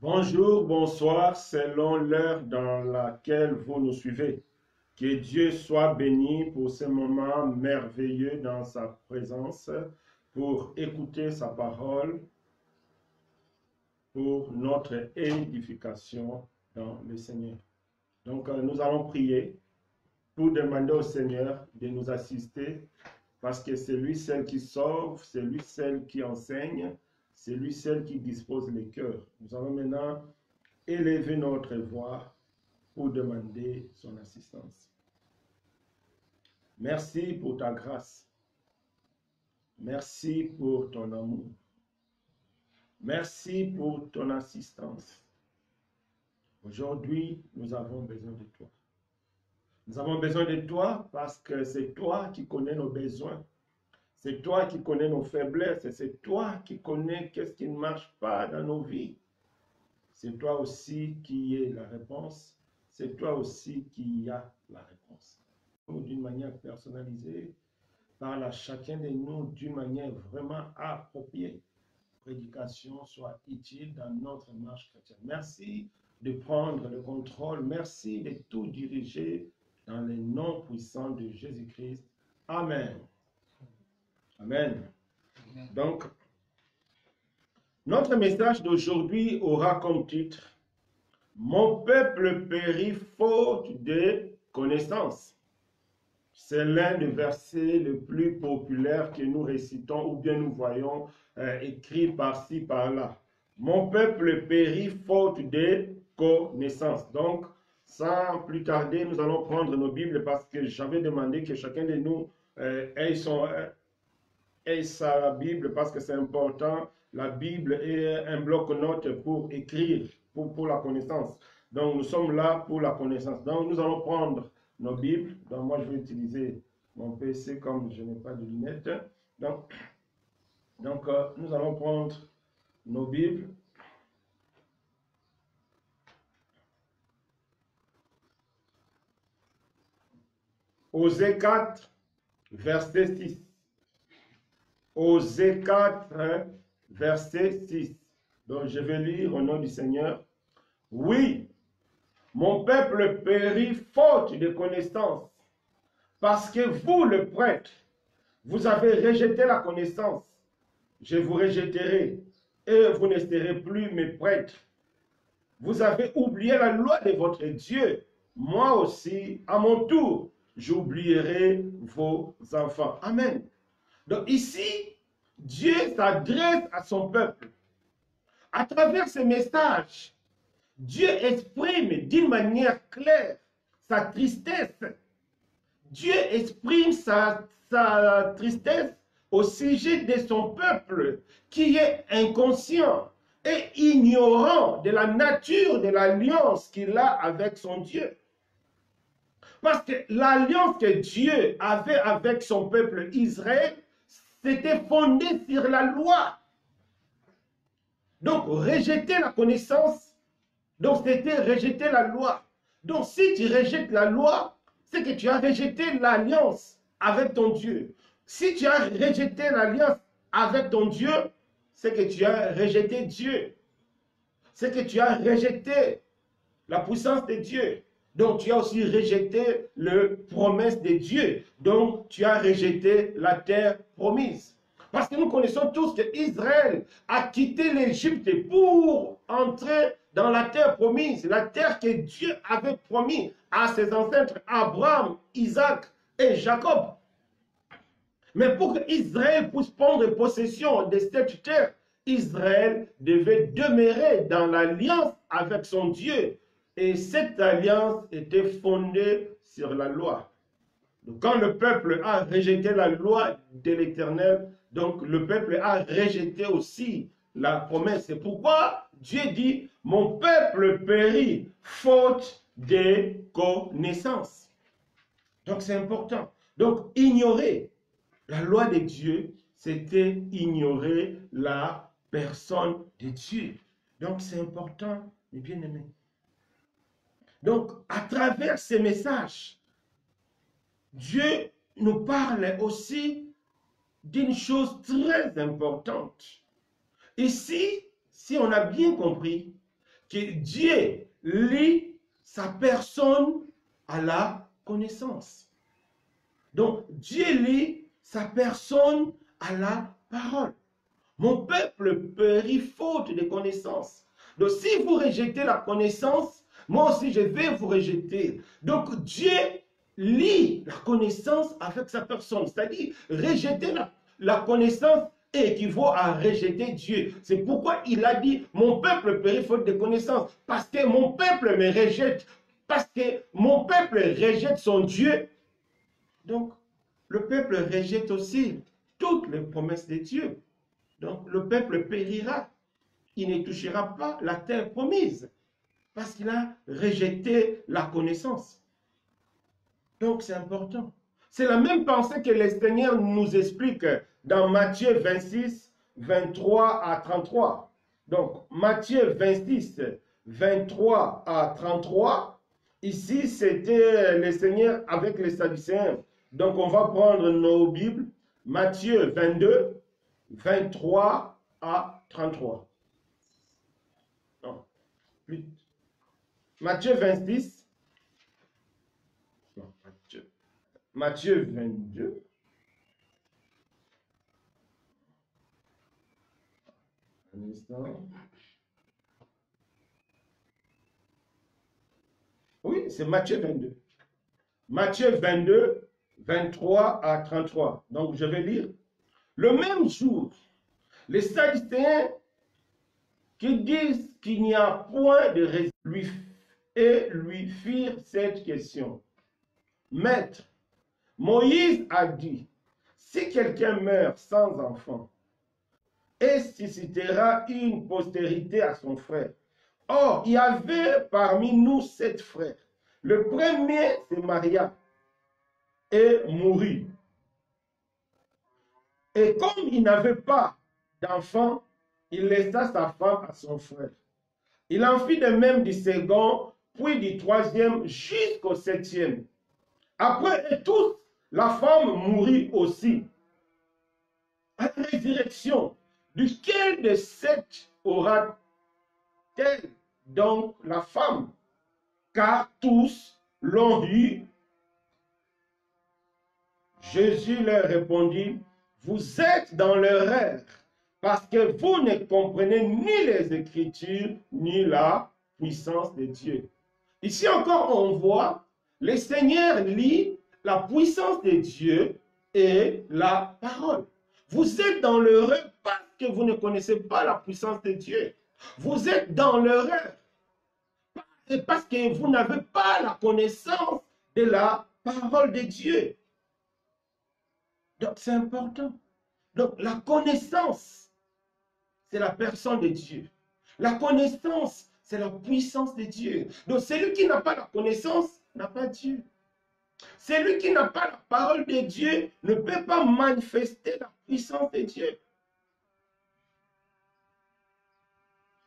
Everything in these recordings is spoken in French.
Bonjour, bonsoir, selon l'heure dans laquelle vous nous suivez. Que Dieu soit béni pour ce moment merveilleux dans sa présence, pour écouter sa parole, pour notre édification dans le Seigneur. Donc, nous allons prier pour demander au Seigneur de nous assister, parce que c'est lui seul qui sauve, c'est lui seul qui enseigne, c'est lui seul qui dispose les cœurs. Nous allons maintenant élever notre voix pour demander son assistance. Merci pour ta grâce. Merci pour ton amour. Merci pour ton assistance. Aujourd'hui, nous avons besoin de toi. Nous avons besoin de toi parce que c'est toi qui connais nos besoins. C'est toi qui connais nos faiblesses. C'est toi qui connais qu'est-ce qui ne marche pas dans nos vies. C'est toi aussi qui es la réponse. C'est toi aussi qui as la réponse. D'une manière personnalisée, parle à chacun de nous d'une manière vraiment appropriée. Prédication soit utile dans notre marche chrétienne. Merci de prendre le contrôle. Merci de tout diriger dans le nom puissant de Jésus-Christ. Amen. Amen. Donc, notre message d'aujourd'hui aura comme titre « Mon peuple périt faute de connaissance ». C'est l'un des versets les plus populaires que nous récitons ou bien nous voyons écrit par-ci, par-là. « Mon peuple périt faute de connaissance ». Donc, sans plus tarder, nous allons prendre nos Bibles parce que j'avais demandé que chacun de nous ait sa Bible parce que c'est important. La Bible est un bloc-notes pour écrire, pour la connaissance. Donc, nous sommes là pour la connaissance. Donc, nous allons prendre nos Bibles. Donc, moi, je vais utiliser mon PC comme je n'ai pas de lunettes. Donc, nous allons prendre nos Bibles. Osée 4, verset 6. Osée 4, verset 6. Donc, je vais lire au nom du Seigneur. Oui, mon peuple périt faute de connaissance, parce que vous, le prêtre, vous avez rejeté la connaissance. Je vous rejetterai, et vous ne serez plus mes prêtres. Vous avez oublié la loi de votre Dieu. Moi aussi, à mon tour, j'oublierai vos enfants. Amen. Donc ici, Dieu s'adresse à son peuple. À travers ce message, Dieu exprime d'une manière claire sa tristesse. Dieu exprime sa tristesse au sujet de son peuple qui est inconscient et ignorant de la nature de l'alliance qu'il a avec son Dieu. Parce que l'alliance que Dieu avait avec son peuple Israël, c'était fondé sur la loi. Donc, rejeter la connaissance, donc c'était rejeter la loi. Donc, si tu rejettes la loi, c'est que tu as rejeté l'alliance avec ton Dieu. Si tu as rejeté l'alliance avec ton Dieu, c'est que tu as rejeté Dieu. C'est que tu as rejeté la puissance de Dieu. Donc, tu as aussi rejeté la promesse de Dieu. Donc, tu as rejeté la terre promise. Parce que nous connaissons tous que Israël a quitté l'Égypte pour entrer dans la terre promise, la terre que Dieu avait promis à ses ancêtres Abraham, Isaac et Jacob. Mais pour qu'Israël puisse prendre possession de cette terre, Israël devait demeurer dans l'alliance avec son Dieu. Et cette alliance était fondée sur la loi. Donc, quand le peuple a rejeté la loi de l'Éternel, donc le peuple a rejeté aussi la promesse. C'est pourquoi Dieu dit, mon peuple périt faute de connaissance. Donc c'est important. Donc ignorer la loi de Dieu, c'était ignorer la personne de Dieu. Donc c'est important, mes bien-aimés. Donc à travers ces messages, Dieu nous parle aussi d'une chose très importante. Ici, si on a bien compris, que Dieu lie sa personne à la connaissance. Donc, Dieu lie sa personne à la parole. Mon peuple périt faute de connaissance. Donc, si vous rejetez la connaissance, moi aussi je vais vous rejeter. Donc, Dieu lie la connaissance avec sa personne. C'est-à-dire, rejeter la connaissance équivaut à rejeter Dieu. C'est pourquoi il a dit, mon peuple périt faute de connaissance. Parce que mon peuple me rejette. Parce que mon peuple rejette son Dieu. Donc, le peuple rejette aussi toutes les promesses de Dieu. Donc, le peuple périra. Il ne touchera pas la terre promise. Parce qu'il a rejeté la connaissance. Donc, c'est important. C'est la même pensée que le Seigneur nous explique dans Matthieu 26, 23 à 33. Donc, Matthieu 26, 23 à 33. Ici, c'était le Seigneur avec les Sadducéens. Donc, on va prendre nos Bibles. Matthieu 22, 23 à 33. Non, plus. Matthieu 26. Non, Matthieu 22. Un instant. Oui, c'est Matthieu 22. Matthieu 22, 23 à 33. Donc, je vais lire. Le même jour, les Sadducéens qui disent qu'il n'y a point de raison lui firent cette question. Maître, Moïse a dit, si quelqu'un meurt sans enfant, et suscitera une postérité à son frère. Or, il y avait parmi nous 7 frères. Le premier se maria et mourut. Et comme il n'avait pas d'enfant, il laissa sa femme à son frère. Il en fit de même du second, puis du troisième, jusqu'au 7e. Après eux tous, la femme mourut aussi. À la résurrection, duquel de 7 aura-t-elle donc la femme? Car tous l'ont eu. Jésus leur répondit, vous êtes dans l'erreur, parce que vous ne comprenez ni les Écritures, ni la puissance de Dieu. Ici encore, on voit, le Seigneur lit la puissance de Dieu et la parole. Vous êtes dans l'erreur parce que vous ne connaissez pas la puissance de Dieu. Vous êtes dans l'erreur parce que vous n'avez pas la connaissance de la parole de Dieu. Donc c'est important. Donc la connaissance, c'est la personne de Dieu. La connaissance, c'est la puissance de Dieu. Donc celui qui n'a pas la connaissance n'a pas Dieu. Celui qui n'a pas la parole de Dieu ne peut pas manifester la puissance de Dieu.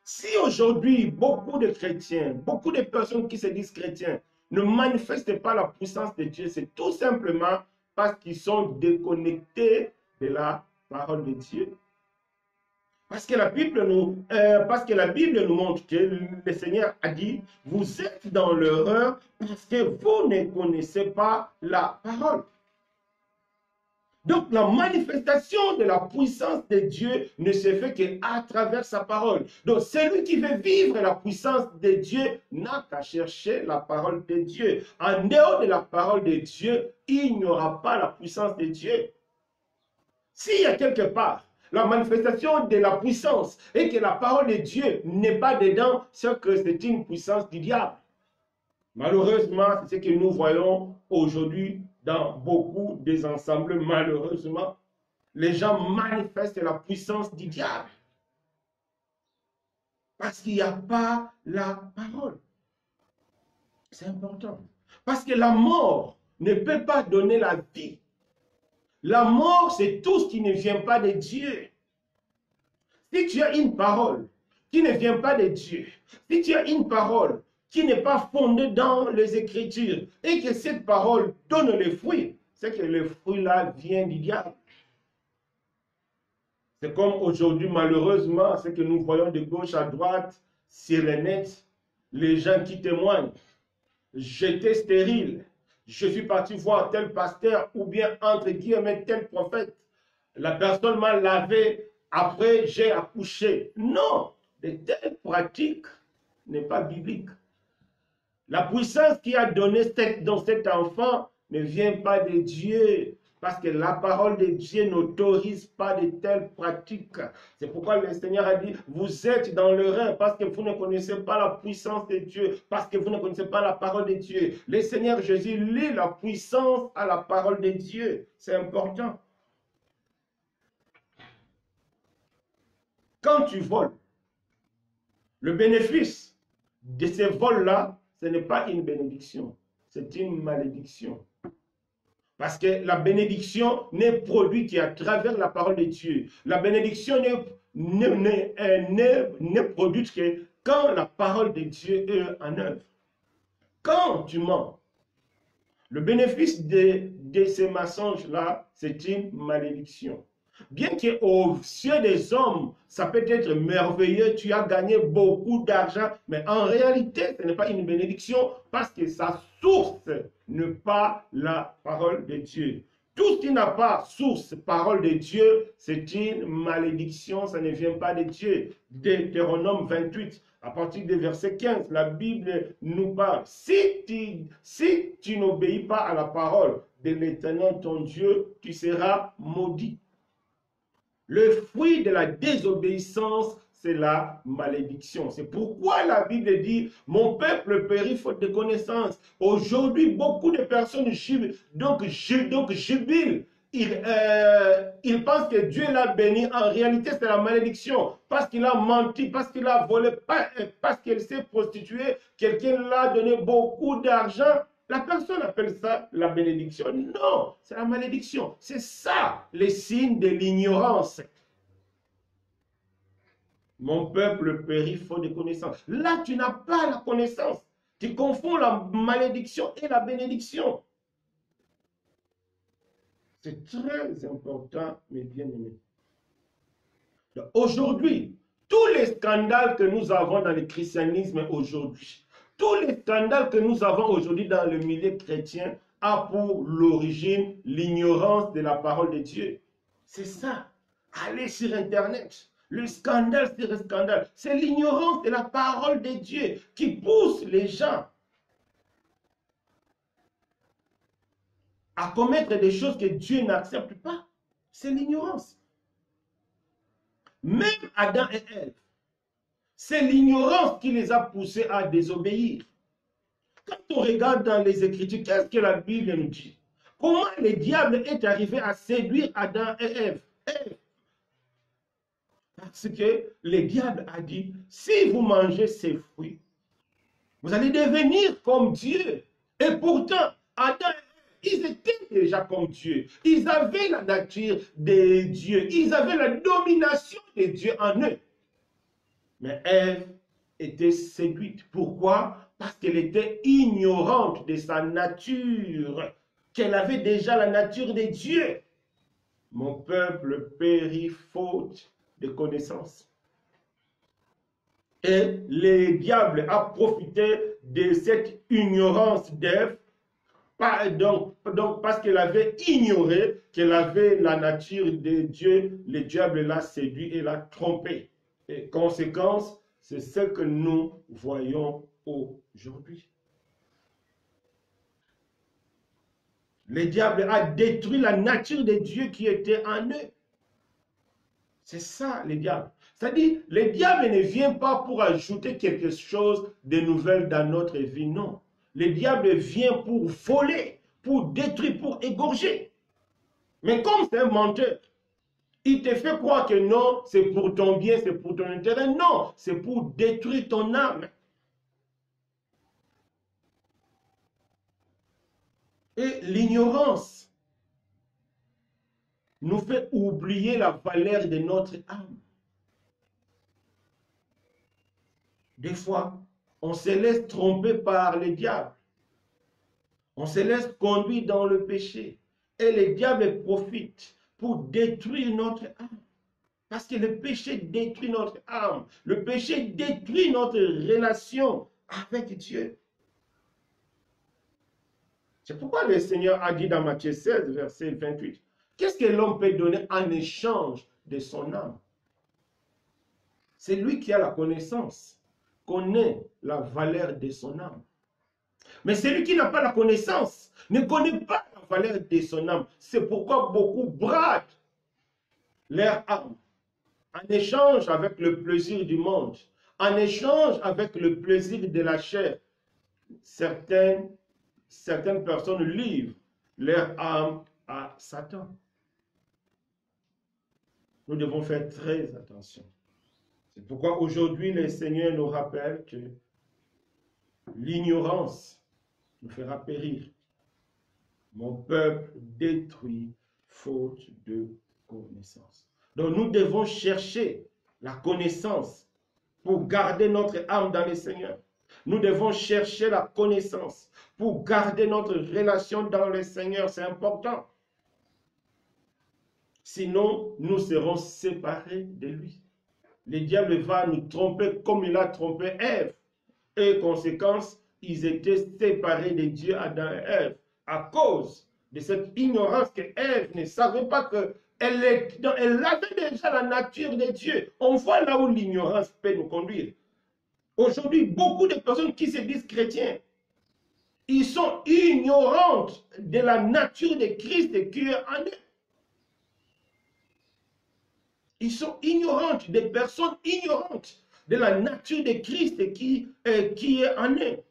Si aujourd'hui, beaucoup de chrétiens, beaucoup de personnes qui se disent chrétiens ne manifestent pas la puissance de Dieu, c'est tout simplement parce qu'ils sont déconnectés de la parole de Dieu. Parce que la Bible nous montre que le Seigneur a dit, vous êtes dans l'erreur parce que vous ne connaissez pas la parole. Donc la manifestation de la puissance de Dieu ne se fait qu'à travers sa parole. Donc celui qui veut vivre la puissance de Dieu n'a qu'à chercher la parole de Dieu. En dehors de la parole de Dieu, il n'y aura pas la puissance de Dieu. S'il y a quelque part la manifestation de la puissance et que la parole de Dieu n'est pas dedans, c'est que c'est une puissance du diable. Malheureusement, c'est ce que nous voyons aujourd'hui dans beaucoup des ensembles. Malheureusement, les gens manifestent la puissance du diable. Parce qu'il n'y a pas la parole. C'est important. Parce que la mort ne peut pas donner la vie. La mort, c'est tout ce qui ne vient pas de Dieu. Si tu as une parole qui ne vient pas de Dieu, si tu as une parole qui n'est pas fondée dans les Écritures, et que cette parole donne les fruits, c'est que le fruit-là vient du diable. C'est comme aujourd'hui, malheureusement, ce que nous voyons de gauche à droite, sur le net, les gens qui témoignent, j'étais stérile, je suis parti voir tel pasteur ou bien entre guillemets tel prophète. La personne m'a lavé, après j'ai accouché. Non, de telles pratiques n'est pas biblique. La puissance qui a donné dans cet enfant ne vient pas de Dieu, parce que la parole de Dieu n'autorise pas de telles pratiques. C'est pourquoi le Seigneur a dit, vous êtes dans le rein parce que vous ne connaissez pas la puissance de Dieu, parce que vous ne connaissez pas la parole de Dieu. Le Seigneur Jésus lit la puissance à la parole de Dieu. C'est important. Quand tu voles, le bénéfice de ces vols-là, ce n'est pas une bénédiction, c'est une malédiction. Parce que la bénédiction n'est produite qu'à travers la parole de Dieu. La bénédiction n'est produite que quand la parole de Dieu est en œuvre. Quand tu mens, le bénéfice de ces mensonges-là, c'est une malédiction. Bien qu'aux yeux des hommes, ça peut être merveilleux, tu as gagné beaucoup d'argent, mais en réalité, ce n'est pas une bénédiction parce que sa source n'est pas la parole de Dieu. Tout ce qui n'a pas source, parole de Dieu, c'est une malédiction, ça ne vient pas de Dieu. Deutéronome 28, à partir du verset 15, la Bible nous parle. Si tu n'obéis pas à la parole de l'Éternel ton Dieu, tu seras maudit. Le fruit de la désobéissance, c'est la malédiction. C'est pourquoi la Bible dit, mon peuple périt faute de connaissance. Aujourd'hui, beaucoup de personnes jubilent. Ils pensent que Dieu l'a béni. En réalité, c'est la malédiction. Parce qu'il a menti, parce qu'il a volé, parce qu'il s'est prostitué, quelqu'un l'a donné beaucoup d'argent. La personne appelle ça la bénédiction. Non, c'est la malédiction. C'est ça les signes de l'ignorance. Mon peuple périt faute de connaissance. Là, tu n'as pas la connaissance. Tu confonds la malédiction et la bénédiction. C'est très important, mes bien-aimés. Aujourd'hui, tous les scandales que nous avons dans le christianisme aujourd'hui, tous les scandales que nous avons aujourd'hui dans le milieu chrétien a pour l'origine l'ignorance de la parole de Dieu. C'est ça. Allez sur Internet. Le scandale, c'est le scandale. C'est l'ignorance de la parole de Dieu qui pousse les gens à commettre des choses que Dieu n'accepte pas. C'est l'ignorance. Même Adam et Ève, c'est l'ignorance qui les a poussés à désobéir. Quand on regarde dans les Écritures, qu'est-ce que la Bible nous dit? Comment le diable est arrivé à séduire Adam et Ève? Parce que le diable a dit, si vous mangez ces fruits, vous allez devenir comme Dieu. Et pourtant, Adam et Ève, ils étaient déjà comme Dieu. Ils avaient la nature de Dieu. Ils avaient la domination de Dieu en eux. Mais Ève était séduite. Pourquoi? Parce qu'elle était ignorante de sa nature, qu'elle avait déjà la nature de Dieu. Mon peuple périt faute de connaissance. Et le diable a profité de cette ignorance d'Ève, donc parce qu'elle avait ignoré qu'elle avait la nature de Dieu, le diable l'a séduit et l'a trompé. Et conséquence, c'est ce que nous voyons aujourd'hui. Le diable a détruit la nature de Dieu qui était en eux. C'est ça, le diable. C'est-à-dire, le diable ne vient pas pour ajouter quelque chose de nouvel dans notre vie, non. Le diable vient pour voler, pour détruire, pour égorger. Mais comme c'est un menteur, il te fait croire que non, c'est pour ton bien, c'est pour ton intérêt. Non, c'est pour détruire ton âme. Et l'ignorance nous fait oublier la valeur de notre âme. Des fois, on se laisse tromper par le diable. On se laisse conduire dans le péché. Et le diable profite pour détruire notre âme. Parce que le péché détruit notre âme. Le péché détruit notre relation avec Dieu. C'est pourquoi le Seigneur a dit dans Matthieu 16, verset 28, qu'est-ce que l'homme peut donner en échange de son âme? C'est lui qui a la connaissance, connaît la valeur de son âme. Mais celui qui n'a pas la connaissance ne connaît pas la valeur de son âme. C'est pourquoi beaucoup bradent leur âme en échange avec le plaisir du monde, en échange avec le plaisir de la chair. Certaines personnes livrent leur âme à Satan. Nous devons faire très attention. C'est pourquoi aujourd'hui le Seigneur nous rappelle que l'ignorance nous fera périr. Mon peuple détruit faute de connaissance. Donc nous devons chercher la connaissance pour garder notre âme dans le Seigneur. Nous devons chercher la connaissance pour garder notre relation dans le Seigneur. C'est important. Sinon, nous serons séparés de lui. Le diable va nous tromper comme il a trompé Ève. Et conséquence, ils étaient séparés de Dieu, Adam et Ève, à cause de cette ignorance que Ève ne savait pas qu'elle avait déjà la nature de Dieu. On voit là où l'ignorance peut nous conduire. Aujourd'hui, beaucoup de personnes qui se disent chrétiens, ils sont ignorantes de la nature de Christ qui est en eux. Ils sont ignorantes, des personnes ignorantes de la nature de Christ qui est en eux.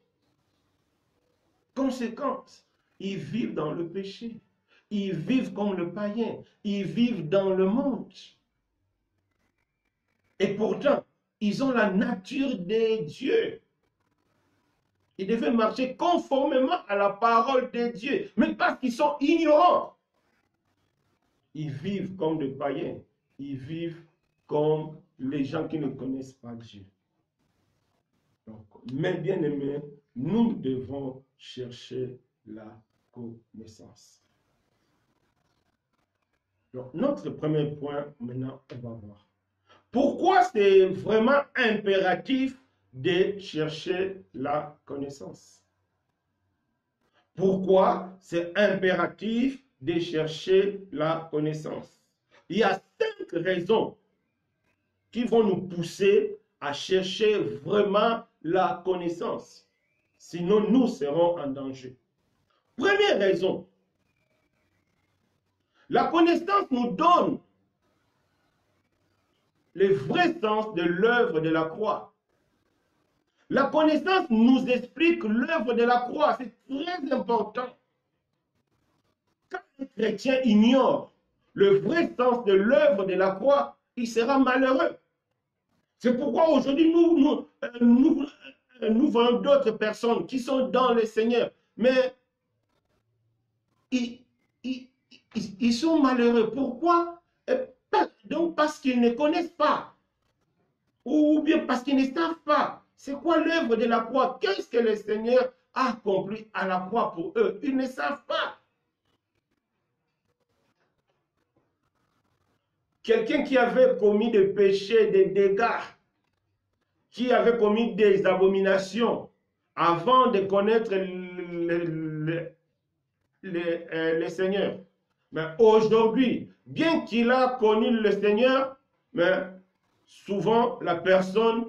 Conséquence, ils vivent dans le péché. Ils vivent comme le païen. Ils vivent dans le monde. Et pourtant, ils ont la nature de Dieu. Ils devaient marcher conformément à la parole de Dieu. Mais parce qu'ils sont ignorants, ils vivent comme des païens. Ils vivent comme les gens qui ne connaissent pas Dieu. Donc, mes bien-aimés, nous devons chercher la connaissance. Donc, notre premier point, maintenant, on va voir. Pourquoi c'est vraiment impératif de chercher la connaissance? Pourquoi c'est impératif de chercher la connaissance? Il y a 5 raisons qui vont nous pousser à chercher vraiment la connaissance. Sinon, nous serons en danger. Première raison, la connaissance nous donne le vrai sens de l'œuvre de la croix. La connaissance nous explique l'œuvre de la croix. C'est très important. Quand un chrétien ignore le vrai sens de l'œuvre de la croix, il sera malheureux. C'est pourquoi aujourd'hui, nous voyons d'autres personnes qui sont dans le Seigneur, mais ils sont malheureux. Pourquoi? Donc parce qu'ils ne connaissent pas, ou bien parce qu'ils ne savent pas. C'est quoi l'œuvre de la croix? Qu'est-ce que le Seigneur a accompli à la croix pour eux? Ils ne savent pas. Quelqu'un qui avait commis des péchés, des dégâts, qui avait commis des abominations avant de connaître le Seigneur. Mais aujourd'hui, bien qu'il a connu le Seigneur, mais souvent la personne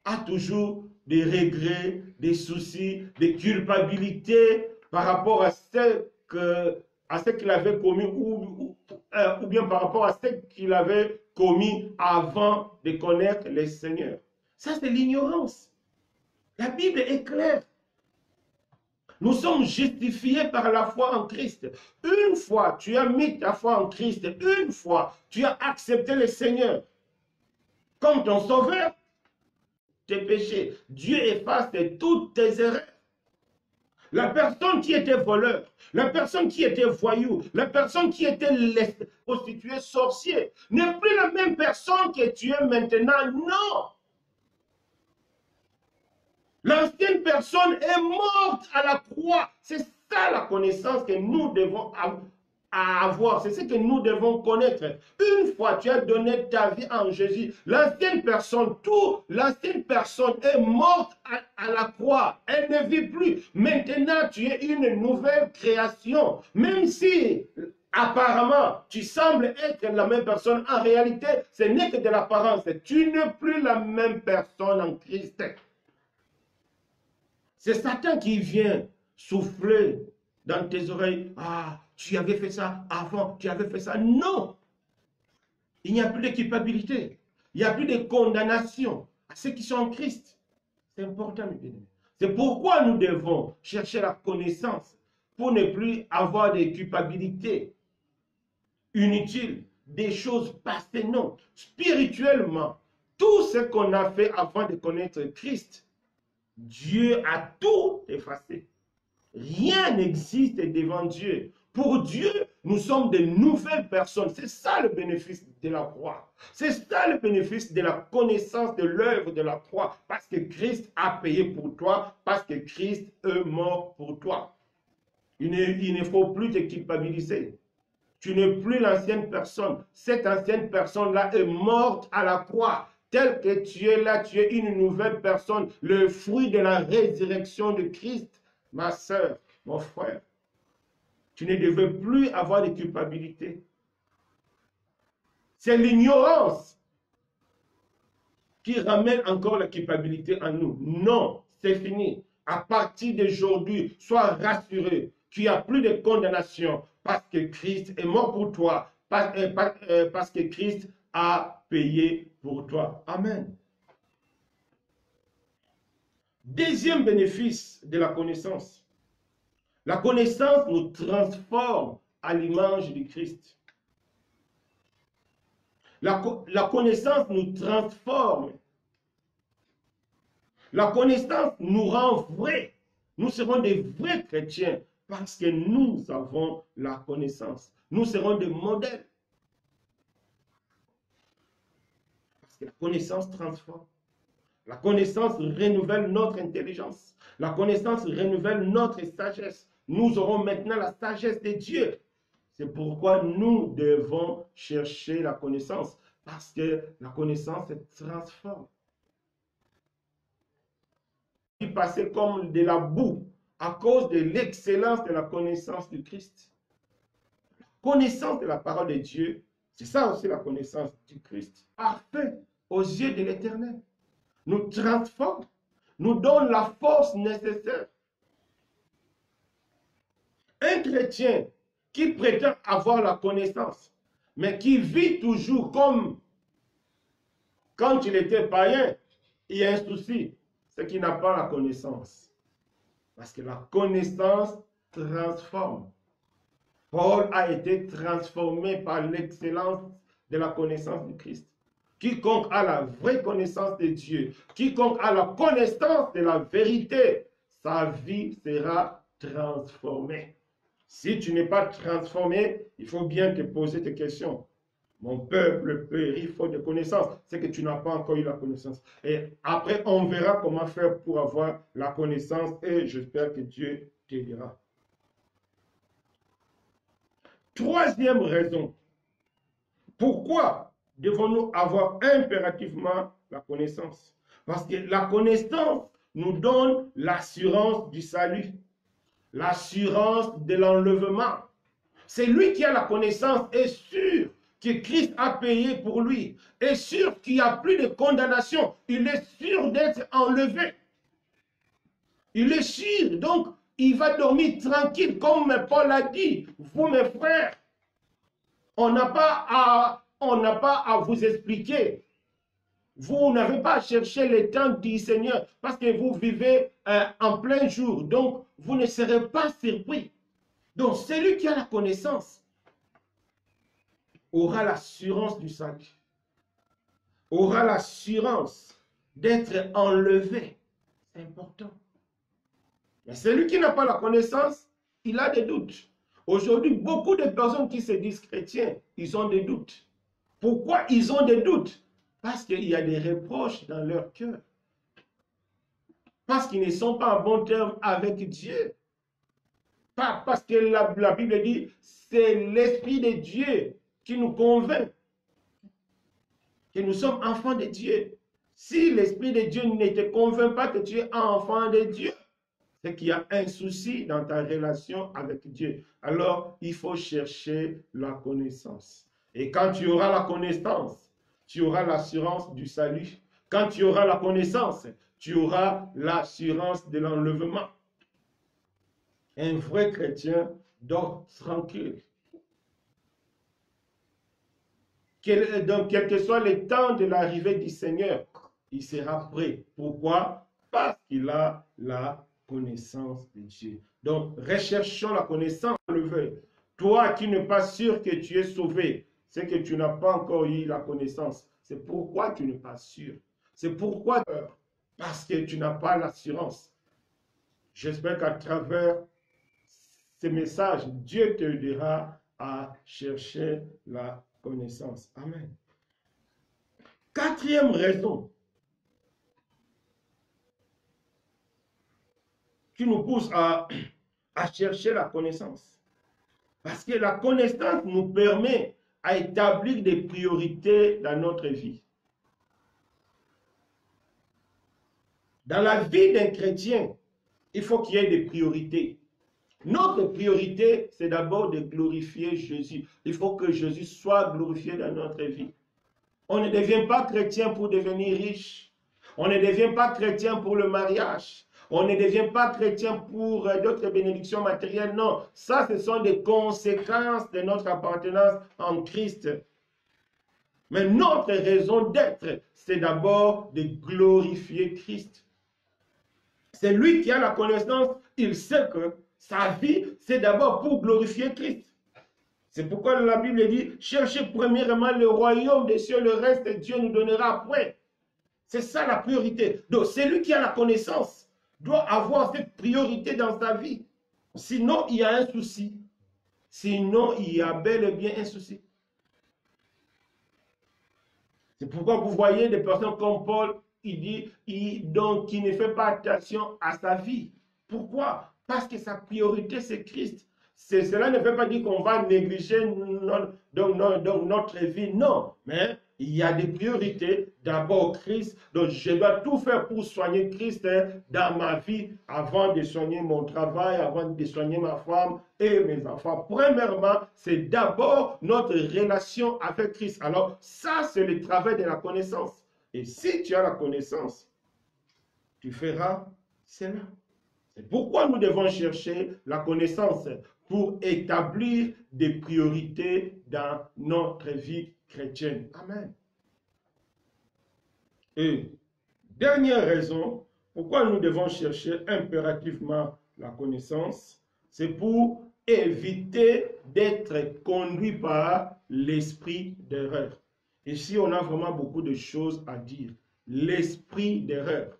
a toujours des regrets, des soucis, des culpabilités par rapport à ce qu'il avait commis ou bien par rapport à ce qu'il avait commis avant de connaître le Seigneur. Ça, c'est l'ignorance. La Bible est claire. Nous sommes justifiés par la foi en Christ. Une fois, tu as mis ta foi en Christ. Une fois, tu as accepté le Seigneur comme ton sauveur. Tes péchés, Dieu efface toutes tes erreurs. La personne qui était voleur, la personne qui était voyou, la personne qui était prostituée, sorcier, n'est plus la même personne que tu es maintenant. Non! L'ancienne personne est morte à la croix. C'est ça la connaissance que nous devons à avoir. C'est ce que nous devons connaître. Une fois tu as donné ta vie en Jésus, l'ancienne personne, l'ancienne personne est morte à la croix. Elle ne vit plus. Maintenant, tu es une nouvelle création. Même si apparemment, tu sembles être la même personne. En réalité, ce n'est que de l'apparence. Tu n'es plus la même personne en Christ. C'est Satan qui vient souffler dans tes oreilles. Ah, tu avais fait ça avant, tu avais fait ça. Non! Il n'y a plus de culpabilité. Il n'y a plus de condamnation à ceux qui sont en Christ. C'est important, mes bien-aimés. C'est pourquoi nous devons chercher la connaissance pour ne plus avoir de culpabilité inutile, des choses passées. Non, spirituellement, tout ce qu'on a fait avant de connaître Christ, Dieu a tout effacé. Rien n'existe devant Dieu. Pour Dieu, nous sommes de nouvelles personnes. C'est ça le bénéfice de la croix. C'est ça le bénéfice de la connaissance de l'œuvre de la croix. Parce que Christ a payé pour toi. Parce que Christ est mort pour toi. Il ne faut plus te culpabiliser. Tu n'es plus l'ancienne personne. Cette ancienne personne-là est morte à la croix. Tel que tu es là, tu es une nouvelle personne. Le fruit de la résurrection de Christ. Ma soeur, mon frère, tu ne devais plus avoir de culpabilité. C'est l'ignorance qui ramène encore la culpabilité en nous. Non, c'est fini. À partir d'aujourd'hui, sois rassuré. Tu n'as plus de condamnation parce que Christ est mort pour toi, parce que Christ a payé pour toi. Amen. Deuxième bénéfice de la connaissance. La connaissance nous transforme à l'image du Christ. La connaissance nous transforme. La connaissance nous rend vrais. Nous serons des vrais chrétiens parce que nous avons la connaissance. Nous serons des modèles. Parce que la connaissance transforme. La connaissance renouvelle notre intelligence. La connaissance renouvelle notre sagesse. Nous aurons maintenant la sagesse de Dieu. C'est pourquoi nous devons chercher la connaissance. Parce que la connaissance se transforme. Il passait comme de la boue à cause de l'excellence de la connaissance du Christ. La connaissance de la parole de Dieu, c'est ça aussi la connaissance du Christ. Parfait aux yeux de l'Éternel. Nous transforme, nous donne la force nécessaire. Un chrétien qui prétend avoir la connaissance, mais qui vit toujours comme quand il était païen, il y a un souci, c'est qu'il n'a pas la connaissance. Parce que la connaissance transforme. Paul a été transformé par l'excellence de la connaissance du Christ. Quiconque a la vraie connaissance de Dieu, quiconque a la connaissance de la vérité, sa vie sera transformée. Si tu n'es pas transformé, il faut bien te poser des questions. Mon peuple périt faute de connaissance. C'est que tu n'as pas encore eu la connaissance. Et après, on verra comment faire pour avoir la connaissance et j'espère que Dieu t'aidera. Troisième raison. Pourquoi devons-nous avoir impérativement la connaissance? Parce que la connaissance nous donne l'assurance du salut, l'assurance de l'enlèvement. C'est lui qui a la connaissance est sûr que Christ a payé pour lui, est sûr qu'il n'y a plus de condamnation, il est sûr d'être enlevé. Il est sûr, donc il va dormir tranquille, comme Paul a dit. Vous, mes frères, on n'a pas à vous expliquer. Vous n'avez pas à chercher le temps du Seigneur parce que vous vivez en plein jour. Donc, vous ne serez pas surpris. Donc, celui qui a la connaissance aura l'assurance du salut. Aura l'assurance d'être enlevé. C'est important. Mais celui qui n'a pas la connaissance, il a des doutes. Aujourd'hui, beaucoup de personnes qui se disent chrétiens, ils ont des doutes. Pourquoi ils ont des doutes? Parce qu'il y a des reproches dans leur cœur. Parce qu'ils ne sont pas en bon terme avec Dieu. Pas parce que la Bible dit, c'est l'Esprit de Dieu qui nous convainc que nous sommes enfants de Dieu. Si l'Esprit de Dieu ne te convainc pas que tu es enfant de Dieu, c'est qu'il y a un souci dans ta relation avec Dieu. Alors, il faut chercher la connaissance. Et quand tu auras la connaissance, tu auras l'assurance du salut. Quand tu auras la connaissance, tu auras l'assurance de l'enlèvement. Un vrai chrétien dort tranquille. Donc, quel que soit le temps de l'arrivée du Seigneur, il sera prêt. Pourquoi? Parce qu'il a la connaissance de Dieu. Donc, recherchons la connaissance, le veut. Toi qui n'es pas sûr que tu es sauvé, c'est que tu n'as pas encore eu la connaissance. C'est pourquoi tu n'es pas sûr. C'est pourquoi, parce que tu n'as pas l'assurance. J'espère qu'à travers ces messages, Dieu te aidera à chercher la connaissance. Amen. Quatrième raison qui nous pousse à chercher la connaissance. Parce que la connaissance nous permet à établir des priorités dans notre vie. Dans la vie d'un chrétien, il faut qu'il y ait des priorités. Notre priorité, c'est d'abord de glorifier Jésus. Il faut que Jésus soit glorifié dans notre vie. On ne devient pas chrétien pour devenir riche. On ne devient pas chrétien pour le mariage. On ne devient pas chrétien pour d'autres bénédictions matérielles. Non, ça, ce sont des conséquences de notre appartenance en Christ. Mais notre raison d'être, c'est d'abord de glorifier Christ. C'est lui qui a la connaissance. Il sait que sa vie, c'est d'abord pour glorifier Christ. C'est pourquoi la Bible dit, cherchez premièrement le royaume des cieux, le reste, Dieu nous donnera après. C'est ça la priorité. Donc, celui qui a la connaissance doit avoir cette priorité dans sa vie. Sinon, il y a un souci. Sinon, il y a bel et bien un souci. C'est pourquoi vous voyez des personnes comme Paul, il dit, donc, qui ne fait pas attention à sa vie. Pourquoi? Parce que sa priorité, c'est Christ. Cela ne veut pas dire qu'on va négliger notre vie, non. Mais il y a des priorités. D'abord Christ. Donc je dois tout faire pour soigner Christ dans ma vie avant de soigner mon travail, avant de soigner ma femme et mes enfants. Premièrement, c'est d'abord notre relation avec Christ. Alors ça, c'est le travail de la connaissance. Et si tu as la connaissance, tu feras cela. C'est pourquoi nous devons chercher la connaissance pour établir des priorités dans notre vie chrétienne. Amen. Et dernière raison, pourquoi nous devons chercher impérativement la connaissance, c'est pour éviter d'être conduit par l'esprit d'erreur. Ici, on a vraiment beaucoup de choses à dire. L'esprit d'erreur.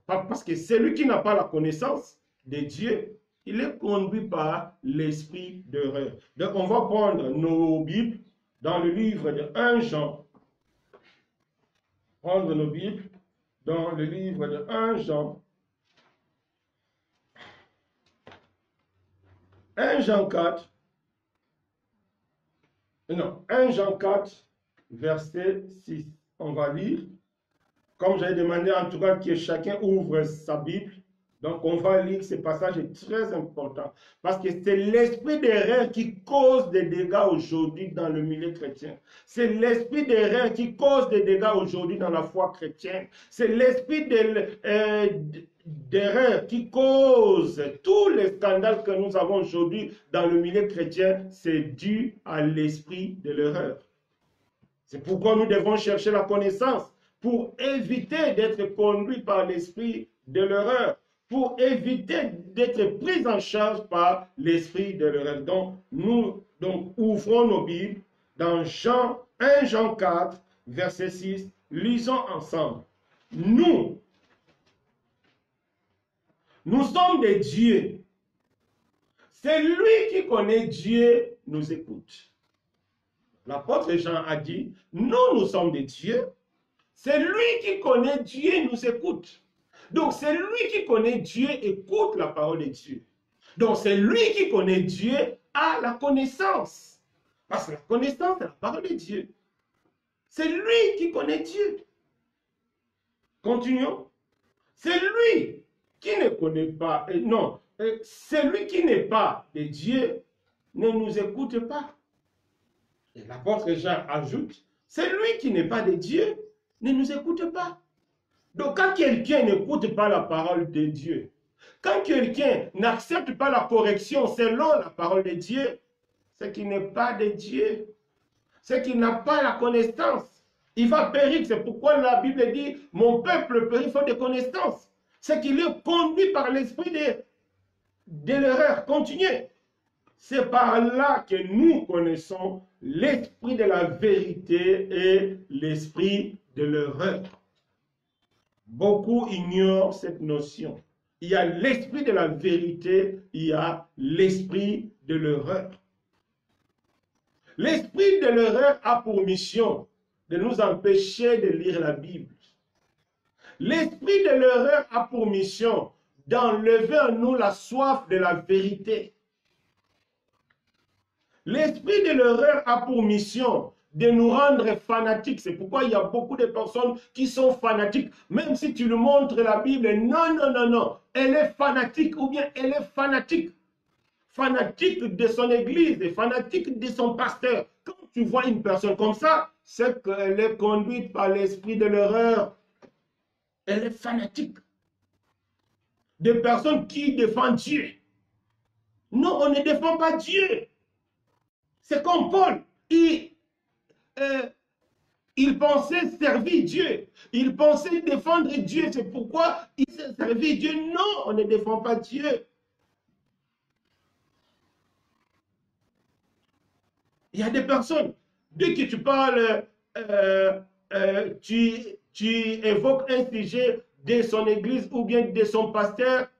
Parce que celui qui n'a pas la connaissance de Dieu, il est conduit par l'esprit d'erreur. Donc, on va prendre nos Bibles dans le livre de 1 Jean. Prendre nos Bibles dans le livre de 1 Jean. 1 Jean 4. Non, 1 Jean 4, verset 6. On va lire. Comme j'avais demandé en tout cas que chacun ouvre sa Bible. Donc on va lire ce passage, est très important. Parce que c'est l'esprit d'erreur qui cause des dégâts aujourd'hui dans le milieu chrétien. C'est l'esprit d'erreur qui cause des dégâts aujourd'hui dans la foi chrétienne. C'est l'esprit d'erreur qui cause tous les scandales que nous avons aujourd'hui dans le milieu chrétien. C'est dû à l'esprit de l'erreur. C'est pourquoi nous devons chercher la connaissance pour éviter d'être conduit par l'esprit de l'erreur, pour éviter d'être pris en charge par l'esprit de l'erreur. Donc, nous ouvrons nos Bibles dans 1 Jean 4, verset 6, lisons ensemble. Nous sommes des dieux. C'est lui qui connaît Dieu, nous écoute. L'apôtre Jean a dit, nous sommes des dieux. C'est lui qui connaît Dieu, nous écoute. Donc, c'est lui qui connaît Dieu, écoute la parole de Dieu. Donc, c'est lui qui connaît Dieu a la connaissance. Parce que la connaissance, c'est la parole de Dieu. C'est lui qui connaît Dieu. Continuons. C'est lui qui ne connaît pas, non, celui qui n'est pas de Dieu ne nous écoute pas. Et l'apôtre Jean ajoute, celui qui n'est pas de Dieu ne nous écoute pas. Donc quand quelqu'un n'écoute pas la parole de Dieu, quand quelqu'un n'accepte pas la correction selon la parole de Dieu, c'est qu'il n'est pas de Dieu, c'est qu'il n'a pas la connaissance. Il va périr, c'est pourquoi la Bible dit, mon peuple périt faute de connaissance. C'est qu'il est conduit par l'esprit de l'erreur. Continuez. C'est par là que nous connaissons l'esprit de la vérité et l'esprit de l'erreur. Beaucoup ignorent cette notion. Il y a l'esprit de la vérité, il y a l'esprit de l'erreur. L'esprit de l'erreur a pour mission de nous empêcher de lire la Bible. L'esprit de l'erreur a pour mission d'enlever en nous la soif de la vérité. L'esprit de l'erreur a pour mission de nous rendre fanatiques. C'est pourquoi il y a beaucoup de personnes qui sont fanatiques. Même si tu lui montres la Bible, non, non, non, non. Elle est fanatique ou bien elle est fanatique. Fanatique de son église et fanatique de son pasteur. Quand tu vois une personne comme ça, c'est qu'elle est conduite par l'esprit de l'erreur. Elle est fanatique. Des personnes qui défendent Dieu. Non, on ne défend pas Dieu. C'est comme Paul. Il pensait servir Dieu. Il pensait défendre Dieu. C'est pourquoi il s'est servi Dieu. Non, on ne défend pas Dieu. Il y a des personnes, dès que tu parles, tu évoques un sujet de son église ou bien de son pasteur,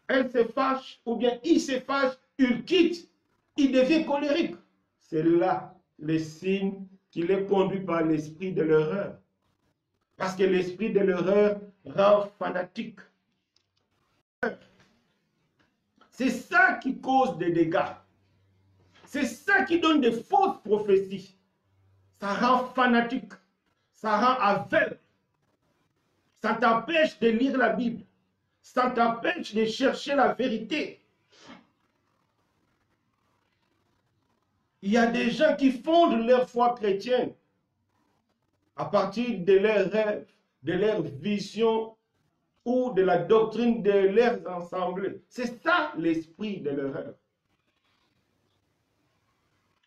elle se fâche ou bien il se fâche, il quitte, il devient colérique. C'est là le signe qu'il est conduit par l'esprit de l'erreur. Parce que l'esprit de l'erreur rend fanatique. C'est ça qui cause des dégâts. C'est ça qui donne des fausses prophéties. Ça rend fanatique. Ça rend aveugle. Ça t'empêche de lire la Bible. Ça t'empêche de chercher la vérité. Il y a des gens qui fondent leur foi chrétienne à partir de leurs rêves, de leurs visions ou de la doctrine de leurs assemblées. C'est ça l'esprit de l'erreur.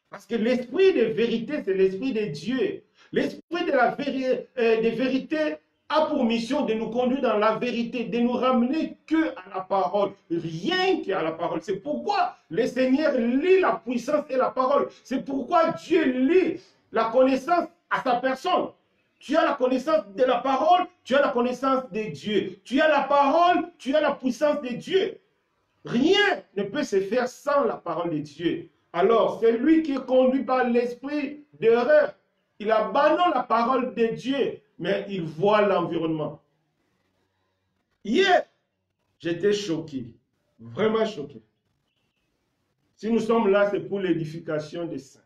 Parce que l'esprit de vérité, c'est l'esprit de Dieu. L'esprit de la vérité a pour mission de nous conduire dans la vérité, de nous ramener que à la parole, rien qu'à la parole. C'est pourquoi le Seigneur lit la puissance et la parole. C'est pourquoi Dieu lit la connaissance à sa personne. Tu as la connaissance de la parole, tu as la connaissance de Dieu. Tu as la parole, tu as la puissance de Dieu. Rien ne peut se faire sans la parole de Dieu. Alors, c'est lui qui est conduit par l'esprit d'erreur. Il abandonne la parole de Dieu, mais il voit l'environnement. Hier, j'étais choqué, vraiment choqué. Si nous sommes là, c'est pour l'édification des saints.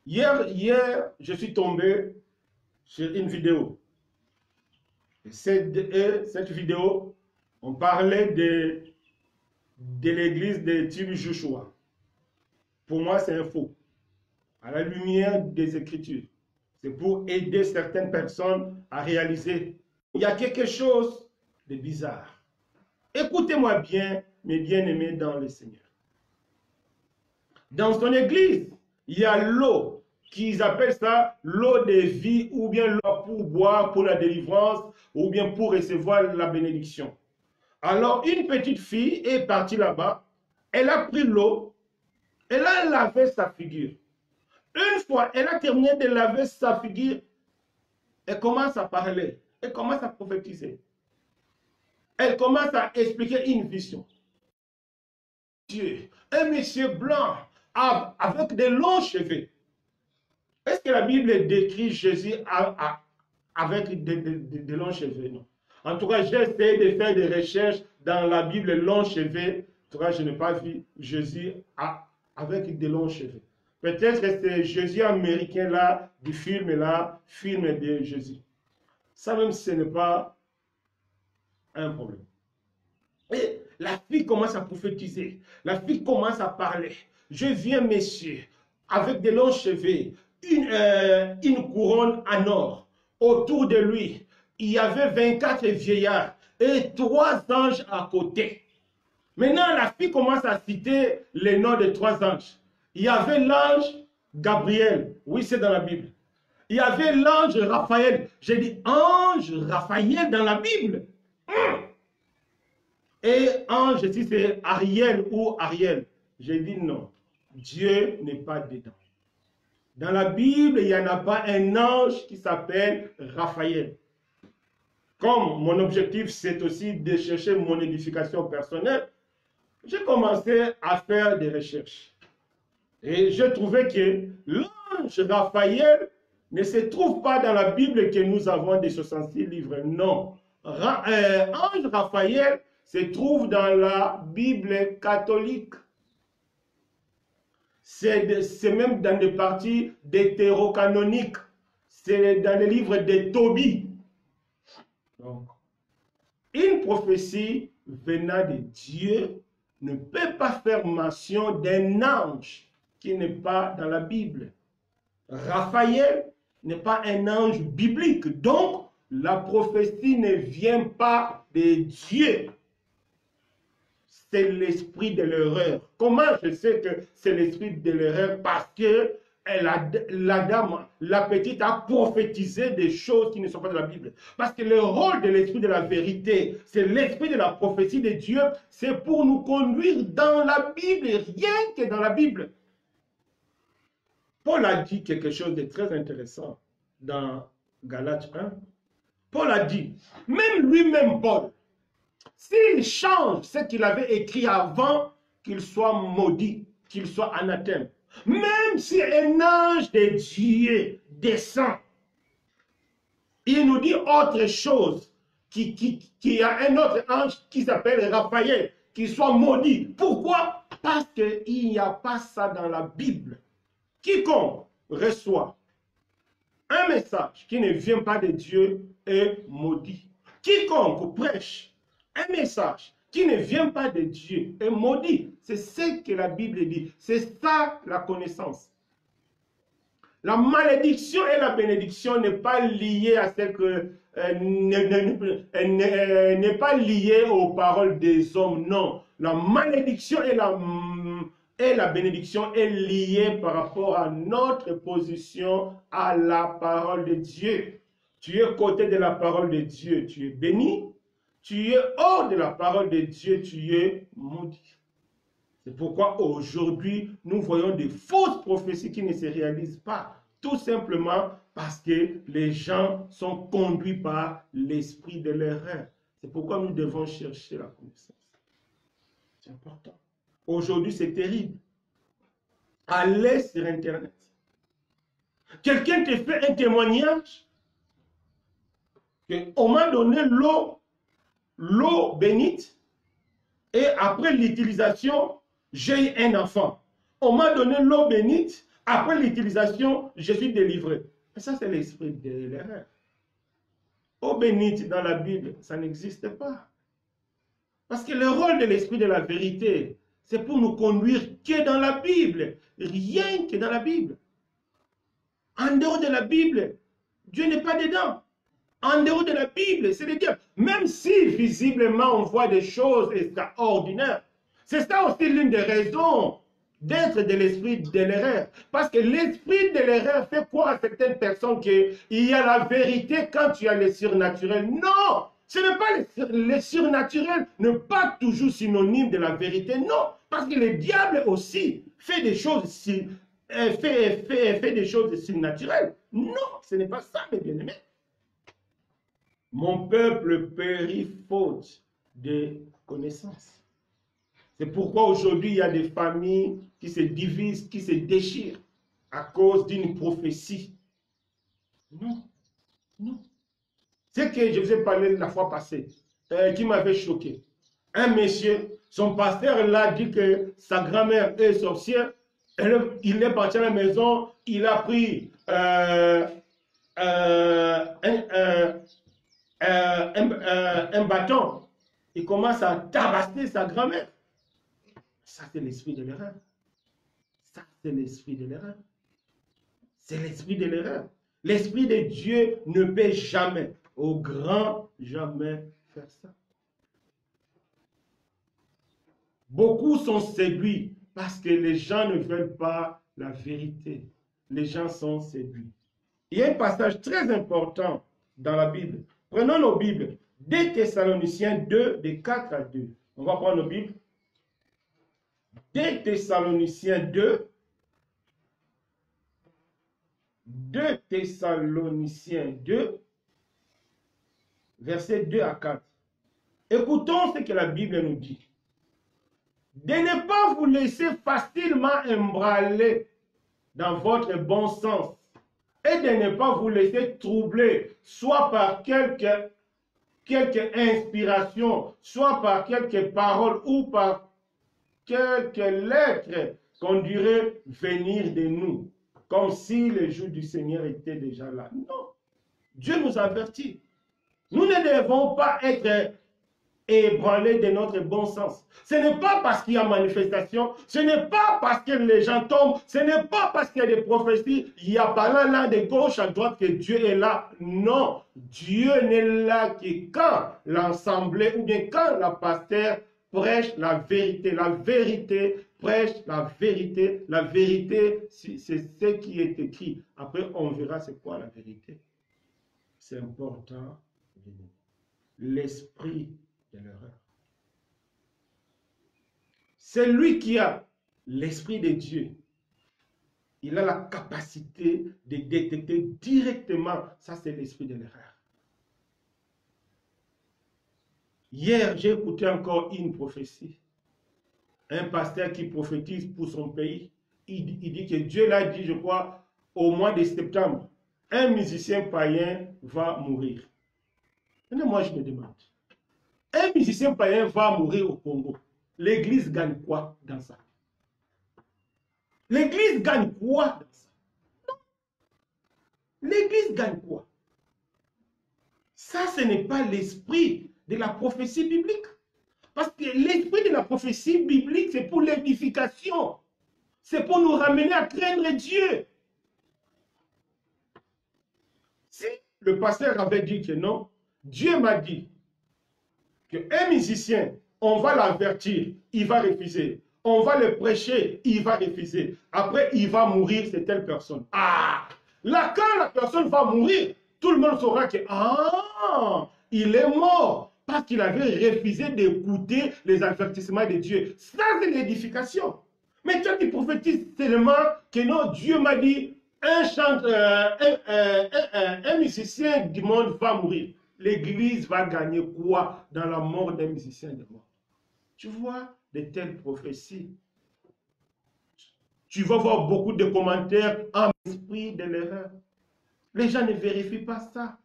Hier, je suis tombé sur une vidéo. Et cette vidéo, on parlait de l'église de Tibi Joshua. Pour moi, c'est un faux. À la lumière des Écritures. C'est pour aider certaines personnes à réaliser. Il y a quelque chose de bizarre. Écoutez-moi bien, mes bien-aimés dans le Seigneur. Dans son église, il y a l'eau, qu'ils appellent ça l'eau de vie, ou bien l'eau pour boire, pour la délivrance, ou bien pour recevoir la bénédiction. Alors, une petite fille est partie là-bas, elle a pris l'eau, elle a lavé sa figure. Une fois, elle a terminé de laver sa figure, elle commence à parler, elle commence à prophétiser. Elle commence à expliquer une vision. Dieu, un monsieur blanc avec de longs cheveux. Est-ce que la Bible décrit Jésus avec de longs cheveux? Non. En tout cas, j'ai essayé de faire des recherches dans la Bible long cheveux. En tout cas, je n'ai pas vu Jésus avec des longs cheveux. Peut-être que c'est Jésus américain là, du film là, film de Jésus. Ça même, ce n'est pas un problème. Et la fille commence à prophétiser. La fille commence à parler. Je viens, messieurs, avec des longs cheveux, une couronne en or. Autour de lui, il y avait 24 vieillards et 3 anges à côté. Maintenant, la fille commence à citer les noms de 3 anges. Il y avait l'ange Gabriel. Oui, c'est dans la Bible. Il y avait l'ange Raphaël. J'ai dit ange Raphaël dans la Bible. Et ange, si c'est Ariel ou Ariel. J'ai dit non. Dieu n'est pas dedans. Dans la Bible, il n'y en a pas un ange qui s'appelle Raphaël. Comme mon objectif, c'est aussi de chercher mon édification personnelle, j'ai commencé à faire des recherches. Et je trouvais que l'ange Raphaël ne se trouve pas dans la Bible que nous avons des 66 livres. Non. Ange Raphaël se trouve dans la Bible catholique. C'est même dans des parties d'hétérocanoniques. C'est dans les livres de Tobie. Donc, une prophétie venant de Dieu ne peut pas faire mention d'un ange qui n'est pas dans la Bible. Raphaël n'est pas un ange biblique. Donc, la prophétie ne vient pas de Dieu. C'est l'esprit de l'erreur. Comment je sais que c'est l'esprit de l'erreur? Parce que la dame, la petite, a prophétisé des choses qui ne sont pas dans la Bible. Parce que le rôle de l'esprit de la vérité, c'est l'esprit de la prophétie de Dieu, c'est pour nous conduire dans la Bible, rien que dans la Bible. Paul a dit quelque chose de très intéressant dans Galates 1. Paul a dit, même lui-même, Paul, s'il change ce qu'il avait écrit avant, qu'il soit maudit, qu'il soit anathème, même si un ange de Dieu descend, il nous dit autre chose, qu'il y a un autre ange qui s'appelle Raphaël, qui soit maudit. Pourquoi? Parce qu'il n'y a pas ça dans la Bible. Quiconque reçoit un message qui ne vient pas de Dieu est maudit. Quiconque prêche un message qui ne vient pas de Dieu est maudit. C'est ce que la Bible dit. C'est ça la connaissance. La malédiction et la bénédiction n'est pas liée à ce que n'est pas liée aux paroles des hommes. Non, la malédiction et la bénédiction est liée par rapport à notre position à la parole de Dieu. Tu es côté de la parole de Dieu, tu es béni. Tu es hors de la parole de Dieu, tu es maudit. C'est pourquoi aujourd'hui, nous voyons des fausses prophéties qui ne se réalisent pas. Tout simplement parce que les gens sont conduits par l'esprit de l'erreur. C'est pourquoi nous devons chercher la connaissance. C'est important. Aujourd'hui, c'est terrible. Allez sur Internet. Quelqu'un te fait un témoignage qu'on m'a donné l'eau bénite et après l'utilisation, j'ai eu un enfant. On m'a donné l'eau bénite, après l'utilisation, je suis délivré. Et ça, c'est l'esprit de l'erreur. Eau bénite dans la Bible, ça n'existe pas. Parce que le rôle de l'esprit de la vérité, c'est pour nous conduire que dans la Bible, rien que dans la Bible. En dehors de la Bible, Dieu n'est pas dedans. En dehors de la Bible, c'est le diable. Même si visiblement on voit des choses extraordinaires, c'est ça aussi l'une des raisons d'être de l'esprit de l'erreur. Parce que l'esprit de l'erreur fait croire à certaines personnes qu'il y a la vérité quand tu as le surnaturel. Non! Ce n'est pas le surnaturel, n'est pas toujours synonyme de la vérité. Non! Parce que le diable aussi fait des choses, fait des choses surnaturelles. Non! Ce n'est pas ça, mes bien-aimés. Mon peuple périt faute de connaissance. C'est pourquoi aujourd'hui, il y a des familles qui se divisent, qui se déchirent à cause d'une prophétie. Non, non. Ce que je vous ai parlé la fois passée, qui m'avait choqué. Un monsieur, son pasteur l'a dit que sa grand-mère est sorcière. Il est parti à la maison, il a pris un bâton. Il commence à tabasser sa grand-mère. Ça, c'est l'esprit de l'erreur. Ça, c'est l'esprit de l'erreur. C'est l'esprit de l'erreur. L'esprit de Dieu ne peut jamais, au grand jamais, faire ça. Beaucoup sont séduits parce que les gens ne veulent pas la vérité. Les gens sont séduits. Il y a un passage très important dans la Bible. Prenons nos Bibles. 2 Thessaloniciens 2, de 4 à 2. On va prendre nos Bibles. 2 Thessaloniciens 2. 2 Thessaloniciens 2, versets 2 à 4. Écoutons ce que la Bible nous dit. De ne pas vous laisser facilement embraler dans votre bon sens et de ne pas vous laisser troubler, soit par quelque inspiration, soit par quelques paroles ou par quelques lettres qu'on dirait venir de nous, comme si le jour du Seigneur était déjà là. Non, Dieu nous avertit. Nous ne devons pas être ébranlés de notre bon sens. Ce n'est pas parce qu'il y a manifestation, ce n'est pas parce que les gens tombent, ce n'est pas parce qu'il y a des prophéties, il y a pas là de gauche à droite que Dieu est là. Non, Dieu n'est là que quand l'assemblée ou bien quand la pasteur prêche la vérité. La vérité prêche la vérité. La vérité, c'est ce qui est écrit. Après, on verra c'est quoi la vérité. C'est important. L'esprit de l'erreur. C'est lui qui a l'esprit de Dieu. Il a la capacité de détecter directement. Ça, c'est l'esprit de l'erreur. Hier, j'ai écouté encore une prophétie. Un pasteur qui prophétise pour son pays. Il dit que Dieu l'a dit, je crois, au mois de septembre. Un musicien païen va mourir. Et moi, je me demande. Un musicien païen va mourir au Congo. L'église gagne quoi dans ça? L'église gagne quoi dans ça? Non. L'église gagne quoi? Ça, ce n'est pas l'esprit de la prophétie biblique. Parce que l'esprit de la prophétie biblique, c'est pour l'édification. C'est pour nous ramener à craindre Dieu. Si le pasteur avait dit que non, Dieu m'a dit qu'un musicien, on va l'avertir, il va refuser. On va le prêcher, il va refuser. Après, il va mourir, c'est telle personne. Ah! Là, quand la personne va mourir, tout le monde saura que, ah, il est mort. Parce qu'il avait refusé d'écouter les avertissements de Dieu. Ça, c'est l'édification. Mais toi, tu prophétises seulement que non, Dieu m'a dit, un musicien du monde va mourir. L'église va gagner quoi dans la mort d'un musicien de mort? Tu vois de telles prophéties. Tu vas voir beaucoup de commentaires en esprit de l'erreur. Les gens ne vérifient pas ça.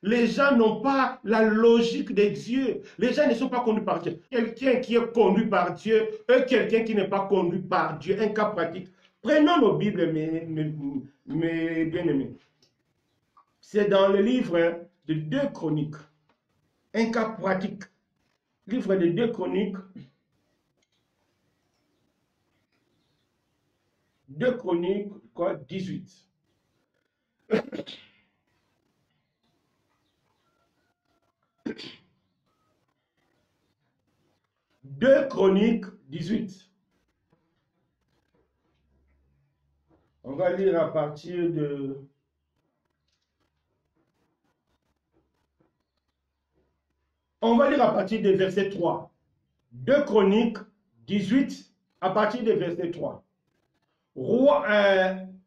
Les gens n'ont pas la logique de Dieu. Les gens ne sont pas conduits par Dieu. Quelqu'un qui est conduit par Dieu et quelqu'un qui n'est pas conduit par Dieu. Un cas pratique. Prenons nos Bibles, mes bien-aimés. C'est dans le livre de 2 Chroniques. Un cas pratique. Livre de 2 Chroniques. 2 Chroniques, quoi, 18. 2 Chroniques 18. On va lire à partir de... On va lire à partir de verset 3. 2 Chroniques 18, à partir de verset 3.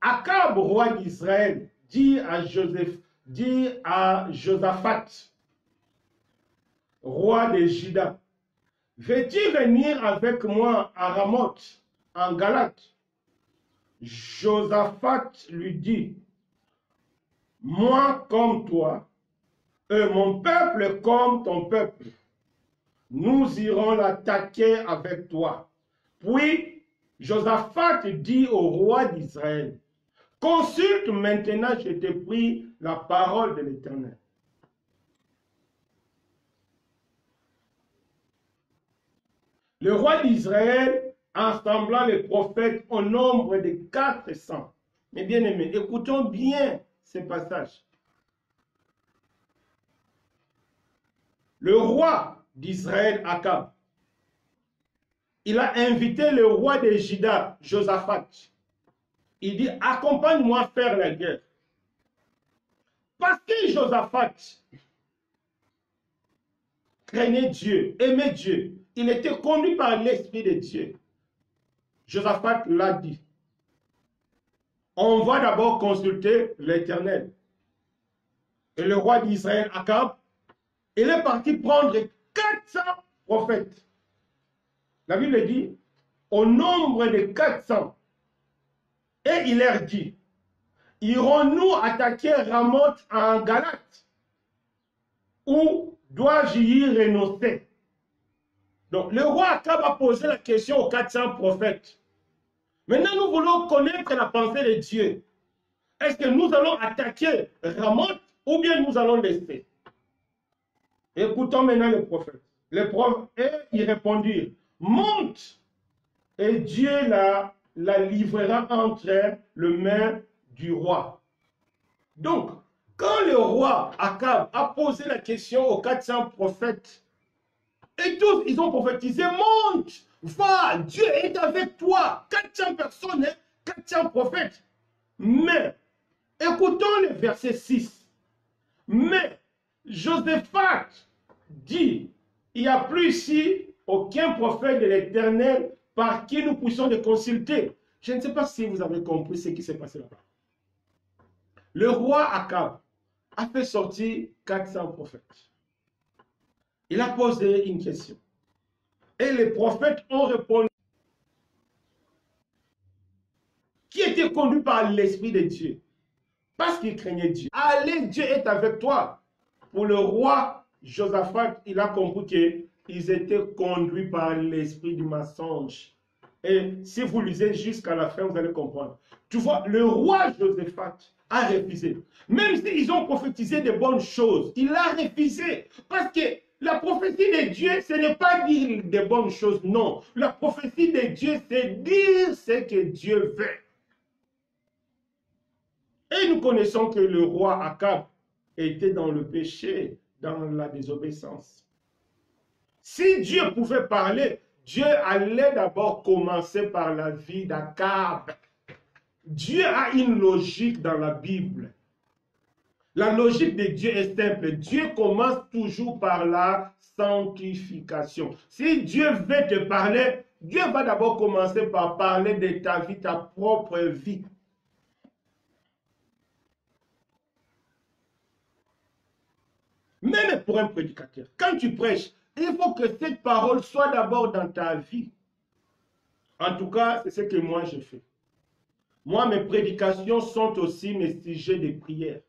Akab, roi d'Israël, dit à Josaphat, roi de Juda, veux-tu venir avec moi à Ramoth, en Galate? Josaphat lui dit, moi comme toi, Mon peuple comme ton peuple, nous irons l'attaquer avec toi. Puis Josaphat dit au roi d'Israël, consulte maintenant, je te prie, la parole de l'Éternel. Le roi d'Israël, assemblant les prophètes au nombre de 400. Mes bien-aimés, écoutons bien ces passages. Le roi d'Israël, Akab, il a invité le roi de Juda, Josaphat. Il dit, accompagne-moi faire la guerre. Parce que Josaphat craignait Dieu, aimait Dieu. Il était conduit par l'Esprit de Dieu. Josaphat l'a dit. On va d'abord consulter l'Éternel. Et le roi d'Israël, Akab, il est parti prendre 400 prophètes. La Bible dit, au nombre de 400. Et il leur dit, irons-nous attaquer Ramoth en Galate? Ou dois-je y renoncer? Donc, le roi Akab a posé la question aux 400 prophètes. Maintenant, nous voulons connaître la pensée de Dieu. Est-ce que nous allons attaquer Ramoth ou bien nous allons laisser? Écoutons maintenant les prophètes. Les prophètes y répondirent, monte, et Dieu la livrera entre les mains du roi. Donc, quand le roi Akab a posé la question aux 400 prophètes, et tous, ils ont prophétisé, monte, va, Dieu est avec toi. 400 personnes, 400 prophètes. Mais, écoutons le verset 6. Mais, Josaphat dit, il n'y a plus ici aucun prophète de l'Éternel par qui nous puissions le consulter. Je ne sais pas si vous avez compris ce qui s'est passé là-bas. Le roi Akab a fait sortir 400 prophètes. Il a posé une question. Et les prophètes ont répondu, qui était conduit par l'Esprit de Dieu, parce qu'il craignait Dieu. Allez, Dieu est avec toi. Pour le roi Josaphat, il a compris qu'ils étaient conduits par l'esprit du mensonge. Et si vous lisez jusqu'à la fin, vous allez comprendre. Tu vois, le roi Josaphat a refusé. Même s'ils ont prophétisé de bonnes choses, il a refusé. Parce que la prophétie de Dieu, ce n'est pas dire de bonnes choses, non. La prophétie de Dieu, c'est dire ce que Dieu veut. Et nous connaissons que le roi Akab était dans le péché, dans la désobéissance. Si Dieu pouvait parler, Dieu allait d'abord commencer par la vie d'Akab. Dieu a une logique dans la Bible. La logique de Dieu est simple. Dieu commence toujours par la sanctification. Si Dieu veut te parler, Dieu va d'abord commencer par parler de ta vie, ta propre vie. Même pour un prédicateur, quand tu prêches, il faut que cette parole soit d'abord dans ta vie. En tout cas, c'est ce que moi je fais. Moi, mes prédications sont aussi mes sujets de prière.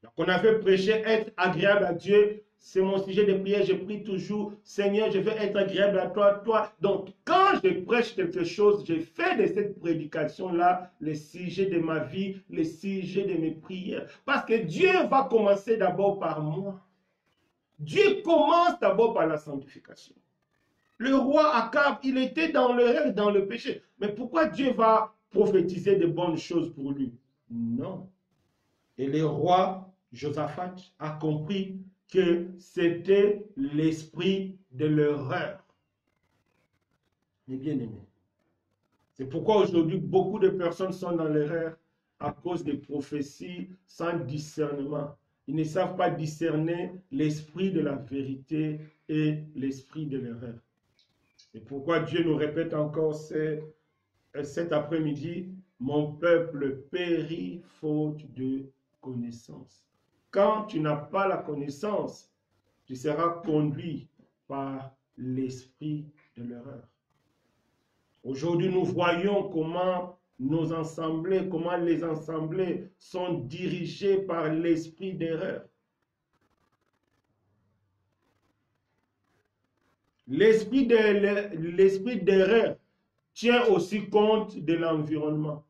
Donc, on avait prêché être agréable à Dieu. C'est mon sujet de prière. Je prie toujours, Seigneur, je veux être agréable à toi. Donc, quand je prêche quelque chose, je fais de cette prédication-là le sujet de ma vie, le sujet de mes prières. Parce que Dieu va commencer d'abord par moi. Dieu commence d'abord par la sanctification. Le roi Akab, il était dans l'erreur, dans le péché. Mais pourquoi Dieu va prophétiser de bonnes choses pour lui? Non. Et le roi Josaphat a compris que c'était l'esprit de l'erreur. Mes bien-aimés. C'est pourquoi aujourd'hui, beaucoup de personnes sont dans l'erreur à cause des prophéties sans discernement. Ils ne savent pas discerner l'esprit de la vérité et l'esprit de l'erreur. C'est pourquoi Dieu nous répète encore cet après-midi, mon peuple périt faute de connaissance. Quand tu n'as pas la connaissance, tu seras conduit par l'esprit de l'erreur. Aujourd'hui, nous voyons comment nos assemblées, comment les assemblées sont dirigées par l'esprit d'erreur. L'esprit d'erreur tient aussi compte de l'environnement.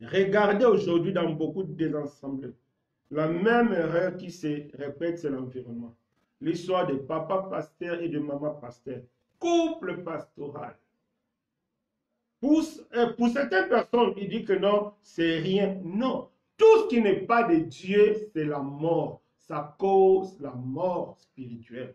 Regardez aujourd'hui dans beaucoup des assemblées, la même erreur qui se répète, c'est l'environnement. L'histoire de papa pasteur et de maman pasteur. Couple pastoral. Pour certaines personnes, ils disent que non, c'est rien. Non. Tout ce qui n'est pas de Dieu, c'est la mort. Ça cause la mort spirituelle.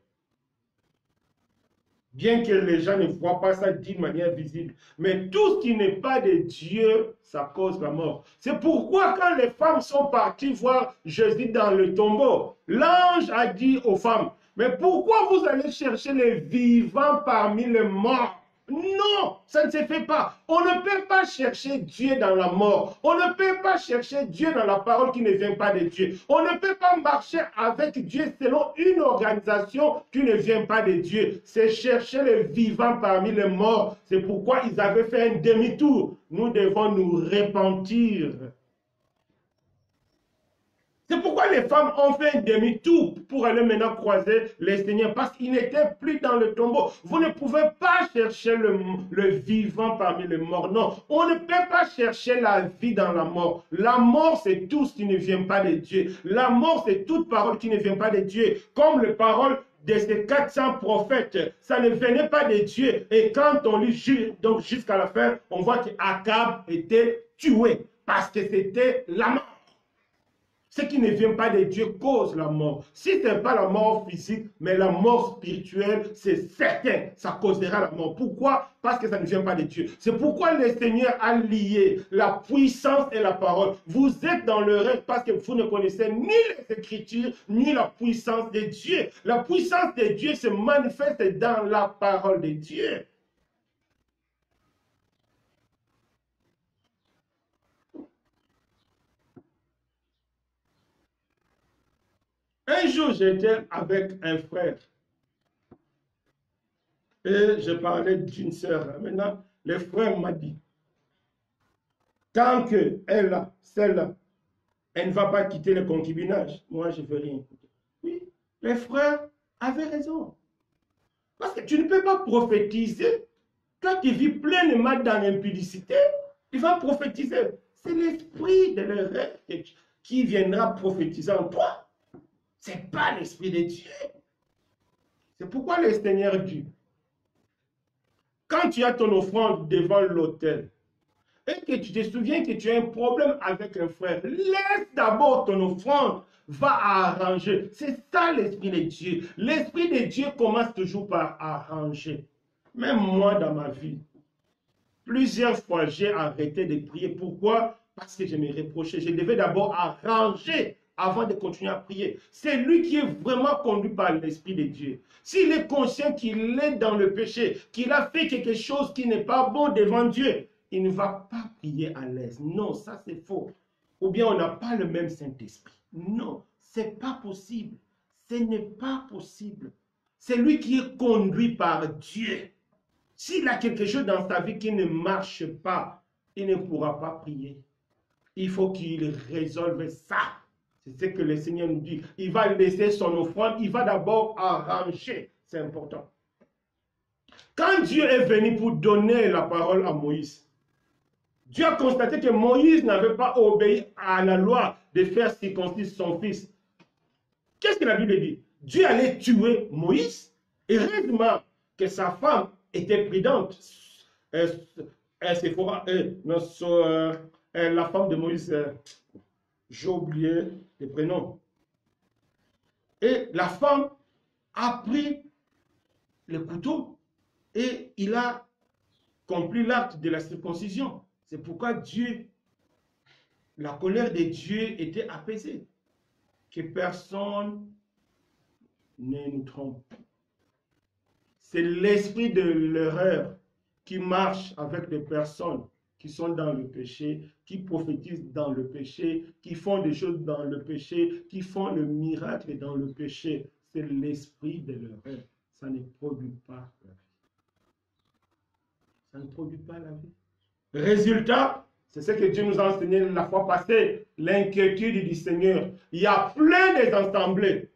Bien que les gens ne voient pas ça d'une manière visible. Mais tout ce qui n'est pas de Dieu, ça cause la mort. C'est pourquoi quand les femmes sont parties voir Jésus dans le tombeau, l'ange a dit aux femmes, mais pourquoi vous allez chercher les vivants parmi les morts? Non, ça ne se fait pas. On ne peut pas chercher Dieu dans la mort. On ne peut pas chercher Dieu dans la parole qui ne vient pas de Dieu. On ne peut pas marcher avec Dieu selon une organisation qui ne vient pas de Dieu. C'est chercher les vivants parmi les morts. C'est pourquoi ils avaient fait un demi-tour. Nous devons nous repentir. C'est pourquoi les femmes ont fait un demi-tour pour aller maintenant croiser les seigneurs, parce qu'ils n'étaient plus dans le tombeau. Vous ne pouvez pas chercher le vivant parmi les morts. Non, on ne peut pas chercher la vie dans la mort. La mort, c'est tout ce qui ne vient pas de Dieu. La mort, c'est toute parole qui ne vient pas de Dieu. Comme les paroles de ces 400 prophètes, ça ne venait pas de Dieu. Et quand on lit donc jusqu'à la fin, on voit qu'Akab était tué, parce que c'était la mort. Ce qui ne vient pas de Dieu cause la mort. Si ce n'est pas la mort physique, mais la mort spirituelle, c'est certain, ça causera la mort. Pourquoi? Parce que ça ne vient pas de Dieu. C'est pourquoi le Seigneur a lié la puissance et la parole. Vous êtes dans le rêve parce que vous ne connaissez ni les Écritures, ni la puissance de Dieu. La puissance de Dieu se manifeste dans la parole de Dieu. Un jour, j'étais avec un frère et je parlais d'une sœur. Maintenant, le frère m'a dit, tant qu'elle, celle-là, elle ne va pas quitter le concubinage, moi, je ne veux rien écouter. Oui, le frère avait raison. Parce que tu ne peux pas prophétiser. Quand tu vis pleinement dans l'impudicité, tu vas prophétiser. C'est l'esprit de l'erreur qui viendra prophétiser en toi. Ce n'est pas l'esprit de Dieu. C'est pourquoi le Seigneur dit, quand tu as ton offrande devant l'autel, et que tu te souviens que tu as un problème avec un frère, laisse d'abord ton offrande, va arranger. C'est ça l'esprit de Dieu. L'esprit de Dieu commence toujours par arranger. Même moi dans ma vie, plusieurs fois j'ai arrêté de prier. Pourquoi? Parce que je me reprochais. Je devais d'abord arranger avant de continuer à prier. C'est lui qui est vraiment conduit par l'Esprit de Dieu. S'il est conscient qu'il est dans le péché, qu'il a fait quelque chose qui n'est pas bon devant Dieu, il ne va pas prier à l'aise. Non, ça c'est faux. Ou bien on n'a pas le même Saint-Esprit. Non, ce n'est pas possible. Ce n'est pas possible. C'est lui qui est conduit par Dieu. S'il a quelque chose dans sa vie qui ne marche pas, il ne pourra pas prier. Il faut qu'il résolve ça. C'est ce que le Seigneur nous dit. Il va laisser son offrande, il va d'abord arranger. C'est important. Quand Dieu est venu pour donner la parole à Moïse, Dieu a constaté que Moïse n'avait pas obéi à la loi de faire circoncire son fils. Qu'est-ce que la Bible dit? Dieu allait tuer Moïse. Heureusement que sa femme était prudente. La femme de Moïse, j'ai oublié le prénom. Et la femme a pris le couteau et il a accompli l'acte de la circoncision. C'est pourquoi Dieu, la colère de Dieu était apaisée. Que personne ne nous trompe. C'est l'esprit de l'erreur qui marche avec des personnes qui sont dans le péché, qui prophétisent dans le péché, qui font des choses dans le péché, qui font le miracle dans le péché. C'est l'esprit de l'erreur. Ça ne produit pas la vie. Ça ne produit pas la vie. Résultat, c'est ce que Dieu nous a enseigné la fois passée, l'inquiétude du Seigneur. Il y a plein d'assemblées.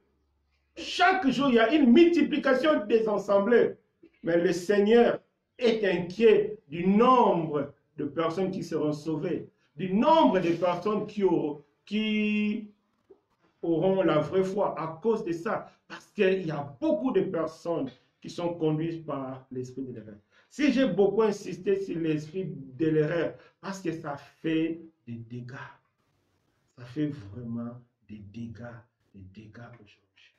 Chaque jour, il y a une multiplication des assemblées. Mais le Seigneur est inquiet du nombre de personnes qui seront sauvées, du nombre de personnes qui auront la vraie foi à cause de ça. Parce qu'il y a beaucoup de personnes qui sont conduites par l'esprit de l'erreur. Si j'ai beaucoup insisté sur l'esprit de l'erreur, parce que ça fait des dégâts. Ça fait vraiment des dégâts aujourd'hui.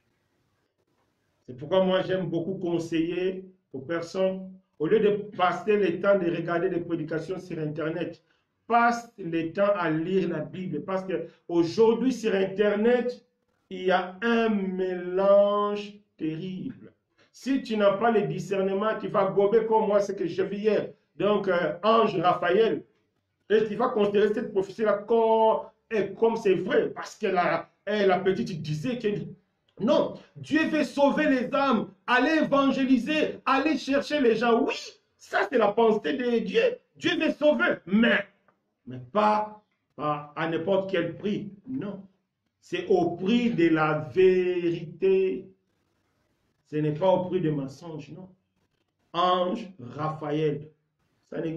C'est pourquoi moi j'aime beaucoup conseiller aux personnes, au lieu de passer le temps de regarder des prédications sur Internet, passe le temps à lire la Bible. Parce qu'aujourd'hui sur Internet, il y a un mélange terrible. Si tu n'as pas le discernement, tu vas gober comme moi ce que j'ai vu hier. Donc, Ange Raphaël, et tu vas considérer cette prophétie-là comme c'est vrai. Parce que la petite disait que non, Dieu veut sauver les âmes, aller évangéliser, aller chercher les gens. Oui, ça c'est la pensée de Dieu. Dieu veut sauver, mais pas à n'importe quel prix. Non, c'est au prix de la vérité. Ce n'est pas au prix de mensonges, non. Ange Raphaël,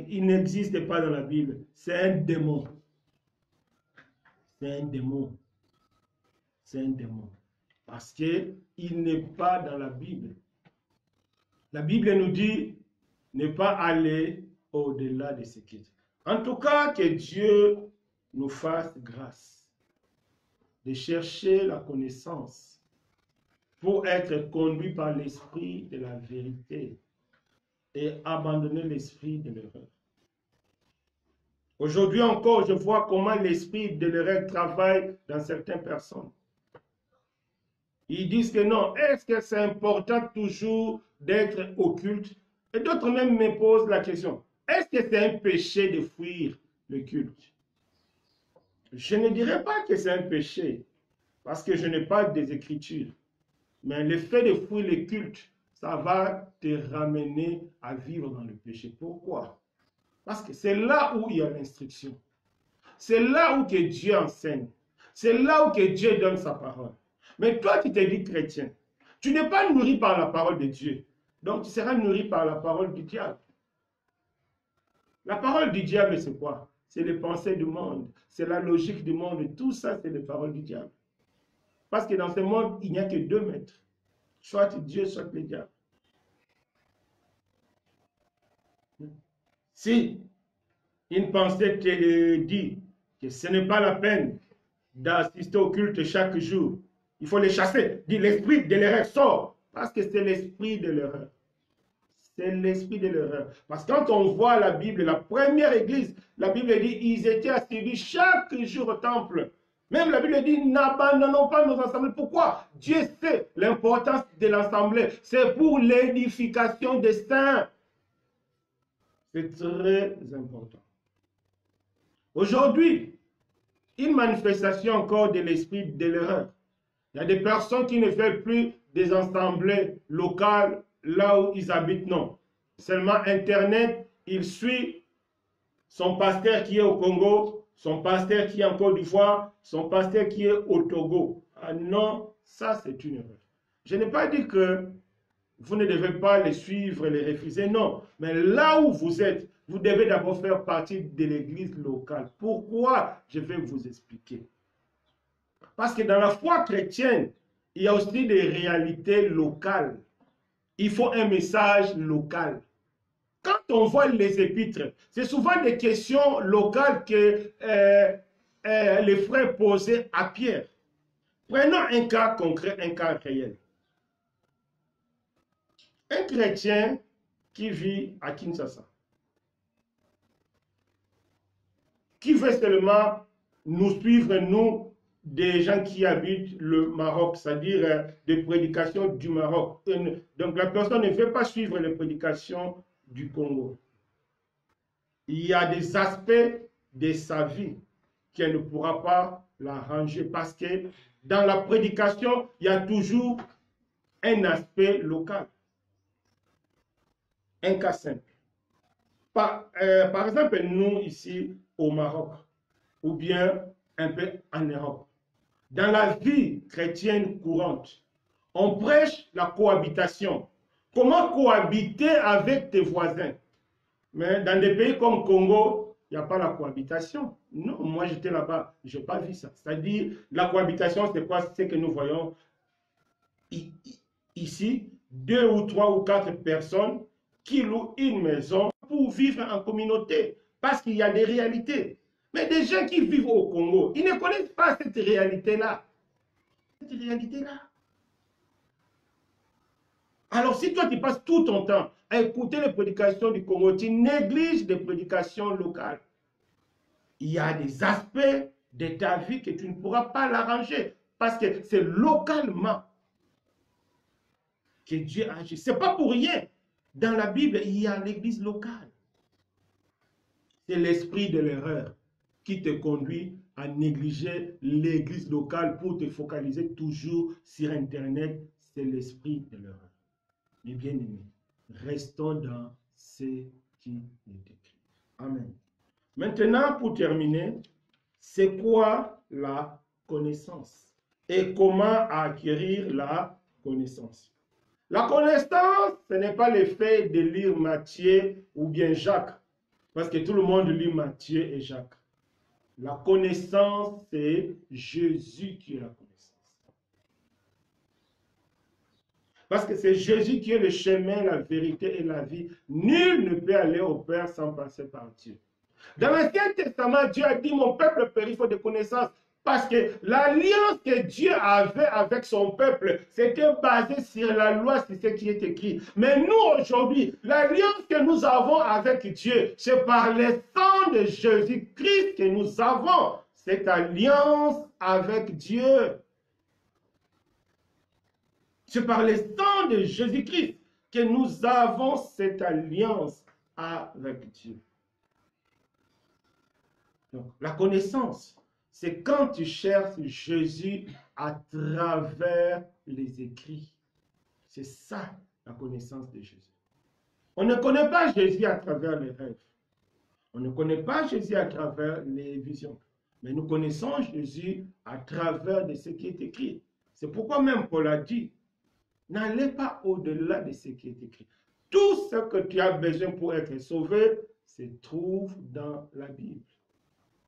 il n'existe pas dans la Bible. C'est un démon. C'est un démon. C'est un démon. Parce qu'il n'est pas dans la Bible. La Bible nous dit ne pas aller au-delà de ce qui est. En tout cas, que Dieu nous fasse grâce de chercher la connaissance pour être conduit par l'esprit de la vérité et abandonner l'esprit de l'erreur. Aujourd'hui encore, je vois comment l'esprit de l'erreur travaille dans certaines personnes. Ils disent que non, est-ce que c'est important toujours d'être occulte? Et d'autres même me posent la question, est-ce que c'est un péché de fuir le culte? Je ne dirais pas que c'est un péché, parce que je n'ai pas des Écritures. Mais le fait de fuir le culte, ça va te ramener à vivre dans le péché. Pourquoi? Parce que c'est là où il y a l'instruction. C'est là où que Dieu enseigne. C'est là où que Dieu donne sa parole. Mais toi, tu te dis chrétien. Tu n'es pas nourri par la parole de Dieu. Donc, tu seras nourri par la parole du diable. La parole du diable, c'est quoi? C'est les pensées du monde. C'est la logique du monde. Et tout ça, c'est les paroles du diable. Parce que dans ce monde, il n'y a que deux maîtres. Soit Dieu, soit le diable. Si une pensée te dit que ce n'est pas la peine d'assister au culte chaque jour, il faut les chasser. Dit l'esprit de l'erreur sort. Parce que c'est l'esprit de l'erreur. C'est l'esprit de l'erreur. Parce que quand on voit la Bible, la première église, la Bible dit ils étaient assidus chaque jour au temple. Même la Bible dit n'abandonnons pas nos assemblées. Pourquoi? Dieu sait l'importance de l'assemblée. C'est pour l'édification des saints. C'est très important. Aujourd'hui, une manifestation encore de l'esprit de l'erreur. Il y a des personnes qui ne veulent plus des assemblées locales là où ils habitent, non. Seulement Internet, il suit son pasteur qui est au Congo, son pasteur qui est en Côte d'Ivoire, son pasteur qui est au Togo. Ah non, ça c'est une erreur. Je n'ai pas dit que vous ne devez pas les suivre, les refuser, non. Mais là où vous êtes, vous devez d'abord faire partie de l'église locale. Pourquoi? Je vais vous expliquer. Parce que dans la foi chrétienne, il y a aussi des réalités locales. Il faut un message local. Quand on voit les épîtres, c'est souvent des questions locales que les frères posaient à Pierre. Prenons un cas concret, un cas réel. Un chrétien qui vit à Kinshasa, qui veut seulement nous suivre, nous, des gens qui habitent le Maroc, c'est-à-dire des prédications du Maroc. Donc la personne ne veut pas suivre les prédications du Congo. Il y a des aspects de sa vie qu'elle ne pourra pas l'arranger parce que dans la prédication, il y a toujours un aspect local. Un cas simple. Par exemple, nous ici au Maroc, ou bien un peu en Europe, dans la vie chrétienne courante, On prêche la cohabitation. Comment cohabiter avec tes voisins? Mais dans des pays comme Congo, il n'y a pas la cohabitation. Non, moi j'étais là-bas, je n'ai pas vu ça. C'est-à-dire, la cohabitation, c'est quoi? C'est que nous voyons ici 2 ou 3 ou 4 personnes qui louent une maison pour vivre en communauté. Parce qu'il y a des réalités. Mais des gens qui vivent au Congo, ils ne connaissent pas cette réalité-là. Cette réalité-là. Alors si toi tu passes tout ton temps à écouter les prédications du Congo, tu négliges des prédications locales. Il y a des aspects de ta vie que tu ne pourras pas l'arranger. Parce que c'est localement que Dieu agit. Ce n'est pas pour rien. Dans la Bible, il y a l'église locale. C'est l'esprit de l'erreur qui te conduit à négliger l'église locale pour te focaliser toujours sur Internet. C'est l'esprit de l'erreur. Mes bien-aimés, restons dans ce qui est écrit. Amen. Maintenant, pour terminer, c'est quoi la connaissance? Et comment acquérir la connaissance? La connaissance, ce n'est pas le fait de lire Matthieu ou bien Jacques, parce que tout le monde lit Matthieu et Jacques. La connaissance, c'est Jésus qui est la connaissance. Parce que c'est Jésus qui est le chemin, la vérité et la vie. Nul ne peut aller au Père sans passer par Dieu. Dans l'Ancien Testament, Dieu a dit, mon peuple périt faute de connaissance. Parce que l'alliance que Dieu avait avec son peuple, c'était basé sur la loi, sur ce qui est écrit. Mais nous, aujourd'hui, l'alliance que nous avons avec Dieu, c'est par le sang de Jésus-Christ que nous avons cette alliance avec Dieu. C'est par le sang de Jésus-Christ que nous avons cette alliance avec Dieu. Donc, la connaissance, c'est quand tu cherches Jésus à travers les écrits. C'est ça, la connaissance de Jésus. On ne connaît pas Jésus à travers les rêves. On ne connaît pas Jésus à travers les visions. Mais nous connaissons Jésus à travers de ce qui est écrit. C'est pourquoi même Paul a dit, n'allez pas au-delà de ce qui est écrit. Tout ce que tu as besoin pour être sauvé se trouve dans la Bible.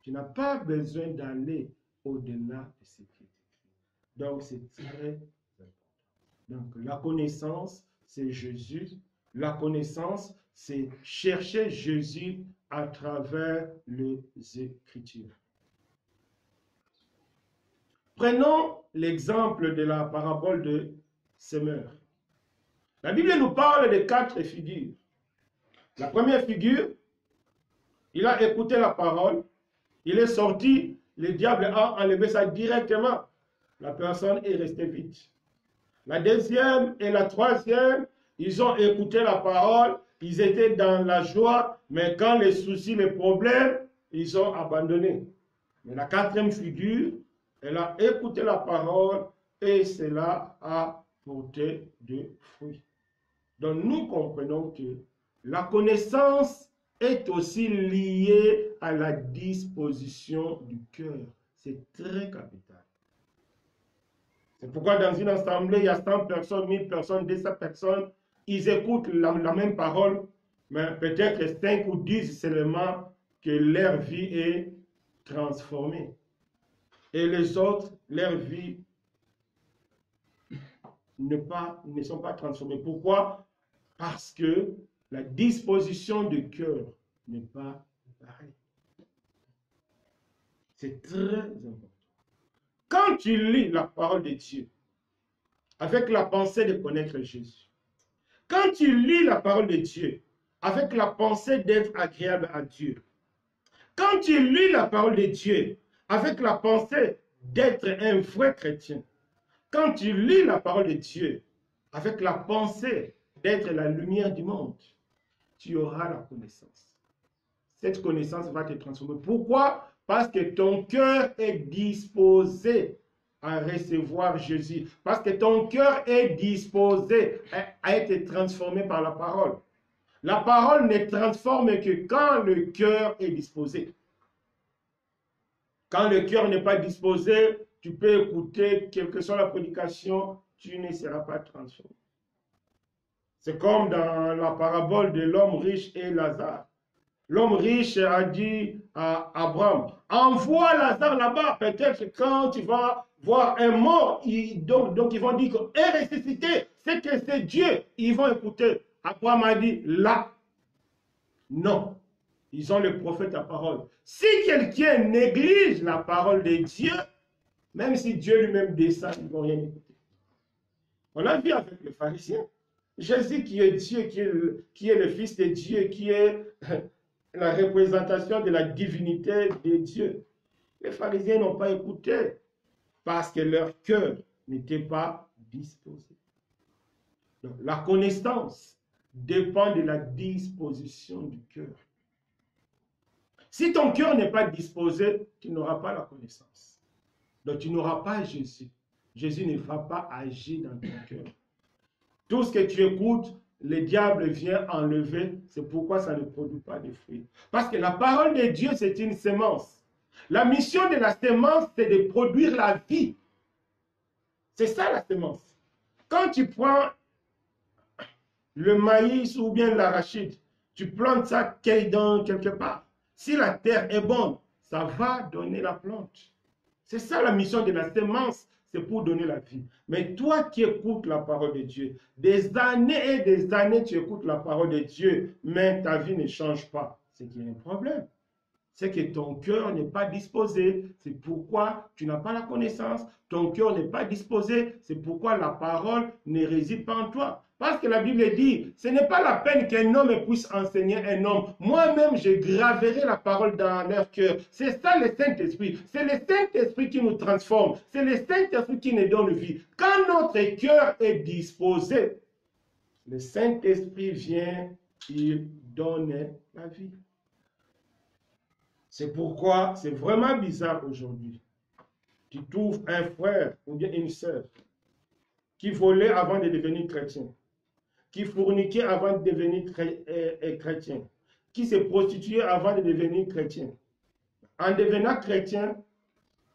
Tu n'as pas besoin d'aller au-delà de ce qui est écrit. Donc, c'est très important. Donc, la connaissance, c'est Jésus. La connaissance, c'est chercher Jésus à travers les Écritures. Prenons l'exemple de la parabole de semeur. La Bible nous parle de 4 figures. La première figure, il a écouté la parole, il est sorti, le diable a enlevé ça directement. La personne est restée vide. La deuxième et la troisième, ils ont écouté la parole, ils étaient dans la joie, mais quand les soucis, les problèmes, ils ont abandonné. Mais la quatrième figure, elle a écouté la parole et cela a porté de fruits. Donc nous comprenons que la connaissance est aussi liée à la disposition du cœur. C'est très capital. C'est pourquoi dans une assemblée, il y a 100 personnes, 1000 personnes, 200 personnes, ils écoutent la même parole, mais peut-être 5 ou 10 seulement que leur vie est transformée. Et les autres, leur vie ne sont pas transformées. Pourquoi? Parce que la disposition du cœur n'est pas pareille. C'est très important. Quand tu lis la parole de Dieu avec la pensée de connaître Jésus, quand tu lis la parole de Dieu avec la pensée d'être agréable à Dieu, quand tu lis la parole de Dieu avec la pensée d'être un vrai chrétien, quand tu lis la parole de Dieu avec la pensée d'être la lumière du monde, tu auras la connaissance. Cette connaissance va te transformer. Pourquoi? Parce que ton cœur est disposé à recevoir Jésus. Parce que ton cœur est disposé à être transformé par la parole. La parole ne transforme que quand le cœur est disposé. Quand le cœur n'est pas disposé, tu peux écouter quelle que soit la prédication, tu ne seras pas transformé. C'est comme dans la parabole de l'homme riche et Lazare. L'homme riche a dit à Abraham, envoie Lazare là-bas, peut-être quand tu vas voir un mort, donc ils vont dire que est ressuscité, c'est que c'est Dieu, ils vont écouter. Abraham a dit, là, non, ils ont le prophète à parole. Si quelqu'un néglige la parole de Dieu, même si Dieu lui-même descend, ils ne vont rien écouter. On a vu avec les pharisiens. Jésus qui est Dieu, qui est le Fils de Dieu, qui est la représentation de la divinité de Dieu. Les pharisiens n'ont pas écouté parce que leur cœur n'était pas disposé. Donc, la connaissance dépend de la disposition du cœur. Si ton cœur n'est pas disposé, tu n'auras pas la connaissance. Donc tu n'auras pas Jésus. Jésus ne va pas agir dans ton cœur. Tout ce que tu écoutes, le diable vient enlever. C'est pourquoi ça ne produit pas de fruits. Parce que la parole de Dieu, c'est une sémence. La mission de la sémence, c'est de produire la vie. C'est ça la sémence. Quand tu prends le maïs ou bien l'arachide, tu plantes ça quelque part. Si la terre est bonne, ça va donner la plante. C'est ça la mission de la sémence, c'est pour donner la vie. Mais toi qui écoutes la parole de Dieu, des années et des années tu écoutes la parole de Dieu, mais ta vie ne change pas. C'est qu'il y a un problème. C'est que ton cœur n'est pas disposé. C'est pourquoi tu n'as pas la connaissance. Ton cœur n'est pas disposé. C'est pourquoi la parole ne réside pas en toi. Parce que la Bible dit, ce n'est pas la peine qu'un homme puisse enseigner un homme. Moi-même, je graverai la parole dans leur cœur. C'est ça le Saint-Esprit. C'est le Saint-Esprit qui nous transforme. C'est le Saint-Esprit qui nous donne vie. Quand notre cœur est disposé, le Saint-Esprit vient, il donne la vie. C'est pourquoi c'est vraiment bizarre aujourd'hui. Tu trouves un frère ou bien une sœur qui volait avant de devenir chrétien, qui fourniquait avant de devenir chrétien, qui se prostituait avant de devenir chrétien. En devenant chrétien,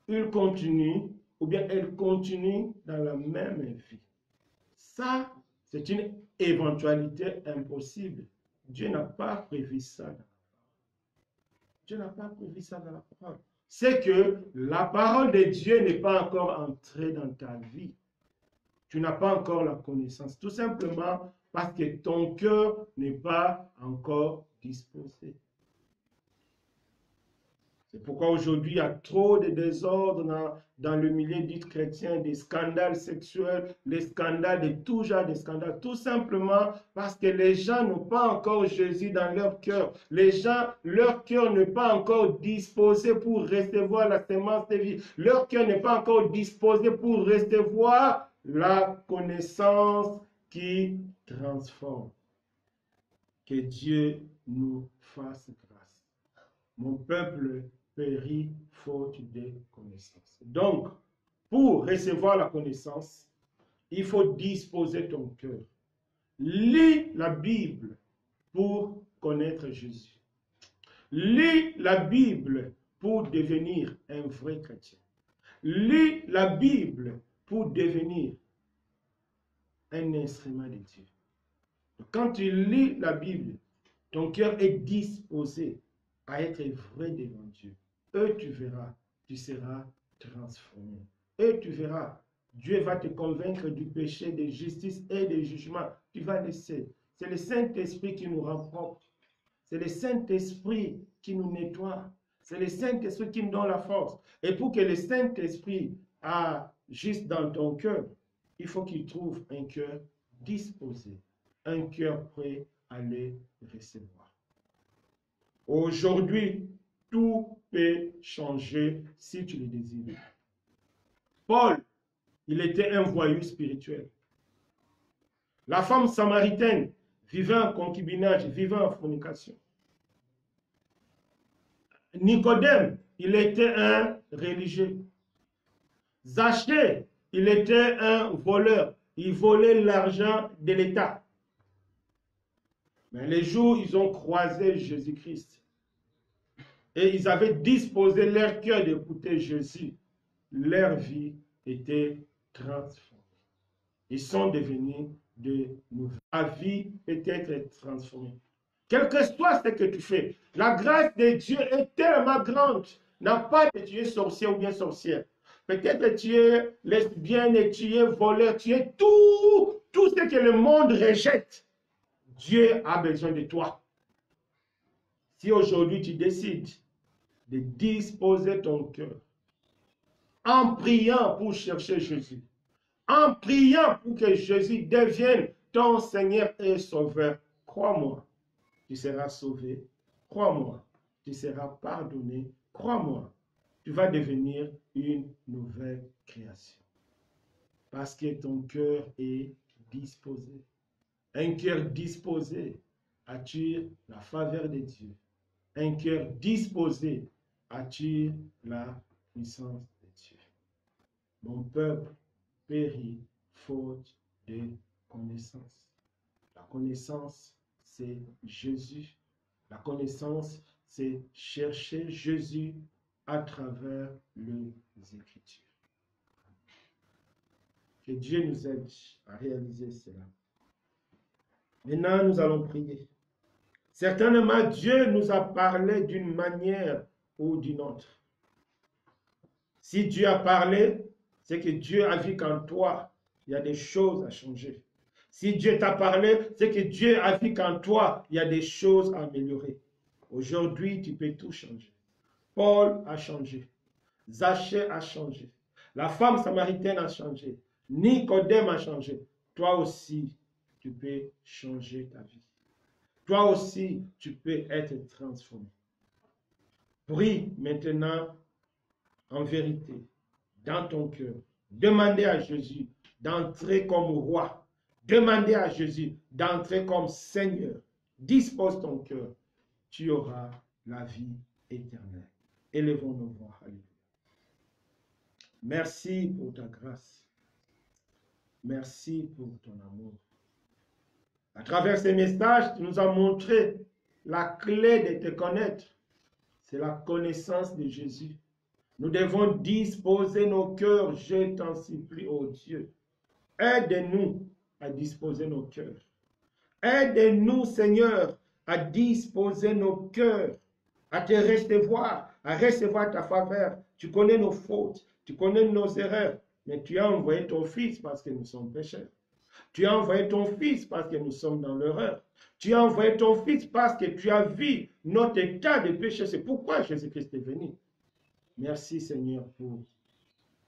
il continue ou bien elle continue dans la même vie. Ça, c'est une éventualité impossible. Dieu n'a pas prévu ça. Dieu n'a pas prévu ça dans la parole. C'est que la parole de Dieu n'est pas encore entrée dans ta vie. Tu n'as pas encore la connaissance. Tout simplement parce que ton cœur n'est pas encore disposé. C'est pourquoi aujourd'hui, il y a trop de désordre dans le milieu dit chrétien, des scandales sexuels, des scandales de tout genre de scandales. Tout simplement parce que les gens n'ont pas encore Jésus dans leur cœur. Les gens, leur cœur n'est pas encore disposé pour recevoir la sémence de vie. Leur cœur n'est pas encore disposé pour recevoir la connaissance qui transforme. Que Dieu nous fasse grâce. Mon peuple périt faute de connaissance. Donc, pour recevoir la connaissance, il faut disposer ton cœur. Lis la Bible pour connaître Jésus. Lis la Bible pour devenir un vrai chrétien. Lis la Bible pour devenir un instrument de Dieu. Quand tu lis la Bible, ton cœur est disposé à être vrai devant Dieu. Et tu verras, tu seras transformé. Et tu verras, Dieu va te convaincre du péché, de justice et de jugement. Tu vas laisser. C'est le Saint-Esprit qui nous rend propres. C'est le Saint-Esprit qui nous nettoie. C'est le Saint-Esprit qui nous donne la force. Et pour que le Saint-Esprit agisse dans ton cœur, il faut qu'il trouve un cœur disposé, un cœur prêt à le recevoir. Aujourd'hui, tout peut changer si tu le désires. Paul, il était un voyou spirituel. La femme samaritaine vivait en concubinage, vivait en fornication. Nicodème, il était un religieux. Zachée, il était un voleur. Il volait l'argent de l'État. Mais les jours, ils ont croisé Jésus-Christ. Et ils avaient disposé leur cœur d'écouter Jésus. Leur vie était transformée. Ils sont devenus de nouveaux. Ta vie peut être transformée. Quel que soit ce que tu fais, la grâce de Dieu est tellement grande. N'a pas de tu es sorcier ou bien sorcière. Peut-être tu es lesbienne et tu es voleur, tu es tout ce que le monde rejette. Dieu a besoin de toi. Si aujourd'hui tu décides de disposer ton cœur en priant pour chercher Jésus, en priant pour que Jésus devienne ton Seigneur et Sauveur, crois-moi, tu seras sauvé. Crois-moi, tu seras pardonné. Crois-moi, tu vas devenir une nouvelle création. Parce que ton cœur est disposé. Un cœur disposé attire la faveur de Dieu. Un cœur disposé attire la puissance de Dieu. Mon peuple périt faute de connaissance. La connaissance, c'est Jésus. La connaissance, c'est chercher Jésus à travers les Écritures. Que Dieu nous aide à réaliser cela. Maintenant, nous allons prier. Certainement, Dieu nous a parlé d'une manière ou d'une autre. Si Dieu a parlé, c'est que Dieu a vu qu'en toi, il y a des choses à changer. Si Dieu t'a parlé, c'est que Dieu a vu qu'en toi, il y a des choses à améliorer. Aujourd'hui, tu peux tout changer. Paul a changé. Zachée a changé. La femme samaritaine a changé. Nicodème a changé. Toi aussi, tu peux changer ta vie. Toi aussi, tu peux être transformé. Prie maintenant en vérité dans ton cœur. Demandez à Jésus d'entrer comme roi. Demandez à Jésus d'entrer comme Seigneur. Dispose ton cœur. Tu auras la vie éternelle. Élevons nos voix. Alléluia. Merci pour ta grâce. Merci pour ton amour. À travers ces messages, tu nous as montré la clé de te connaître. C'est la connaissance de Jésus. Nous devons disposer nos cœurs. Je t'en supplie, ô Dieu. Aide-nous à disposer nos cœurs. Aide-nous, Seigneur, à disposer nos cœurs, à te recevoir, à recevoir ta faveur. Tu connais nos fautes, tu connais nos erreurs, mais tu as envoyé ton Fils parce que nous sommes pécheurs. Tu as envoyé ton Fils parce que nous sommes dans l'erreur. Tu as envoyé ton Fils parce que tu as vu notre état de péché. C'est pourquoi Jésus-Christ est venu. Merci Seigneur pour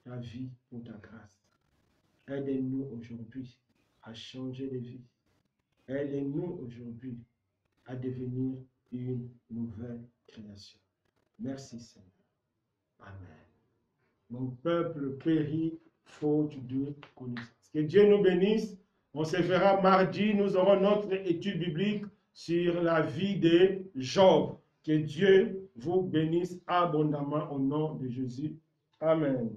ta vie, pour ta grâce. Aide-nous aujourd'hui à changer de vie. Aide-nous aujourd'hui à devenir une nouvelle création. Merci Seigneur. Amen. Mon peuple périt faute de connaissance. Que Dieu nous bénisse. On se verra mardi. Nous aurons notre étude biblique sur la vie de Job. Que Dieu vous bénisse abondamment au nom de Jésus. Amen.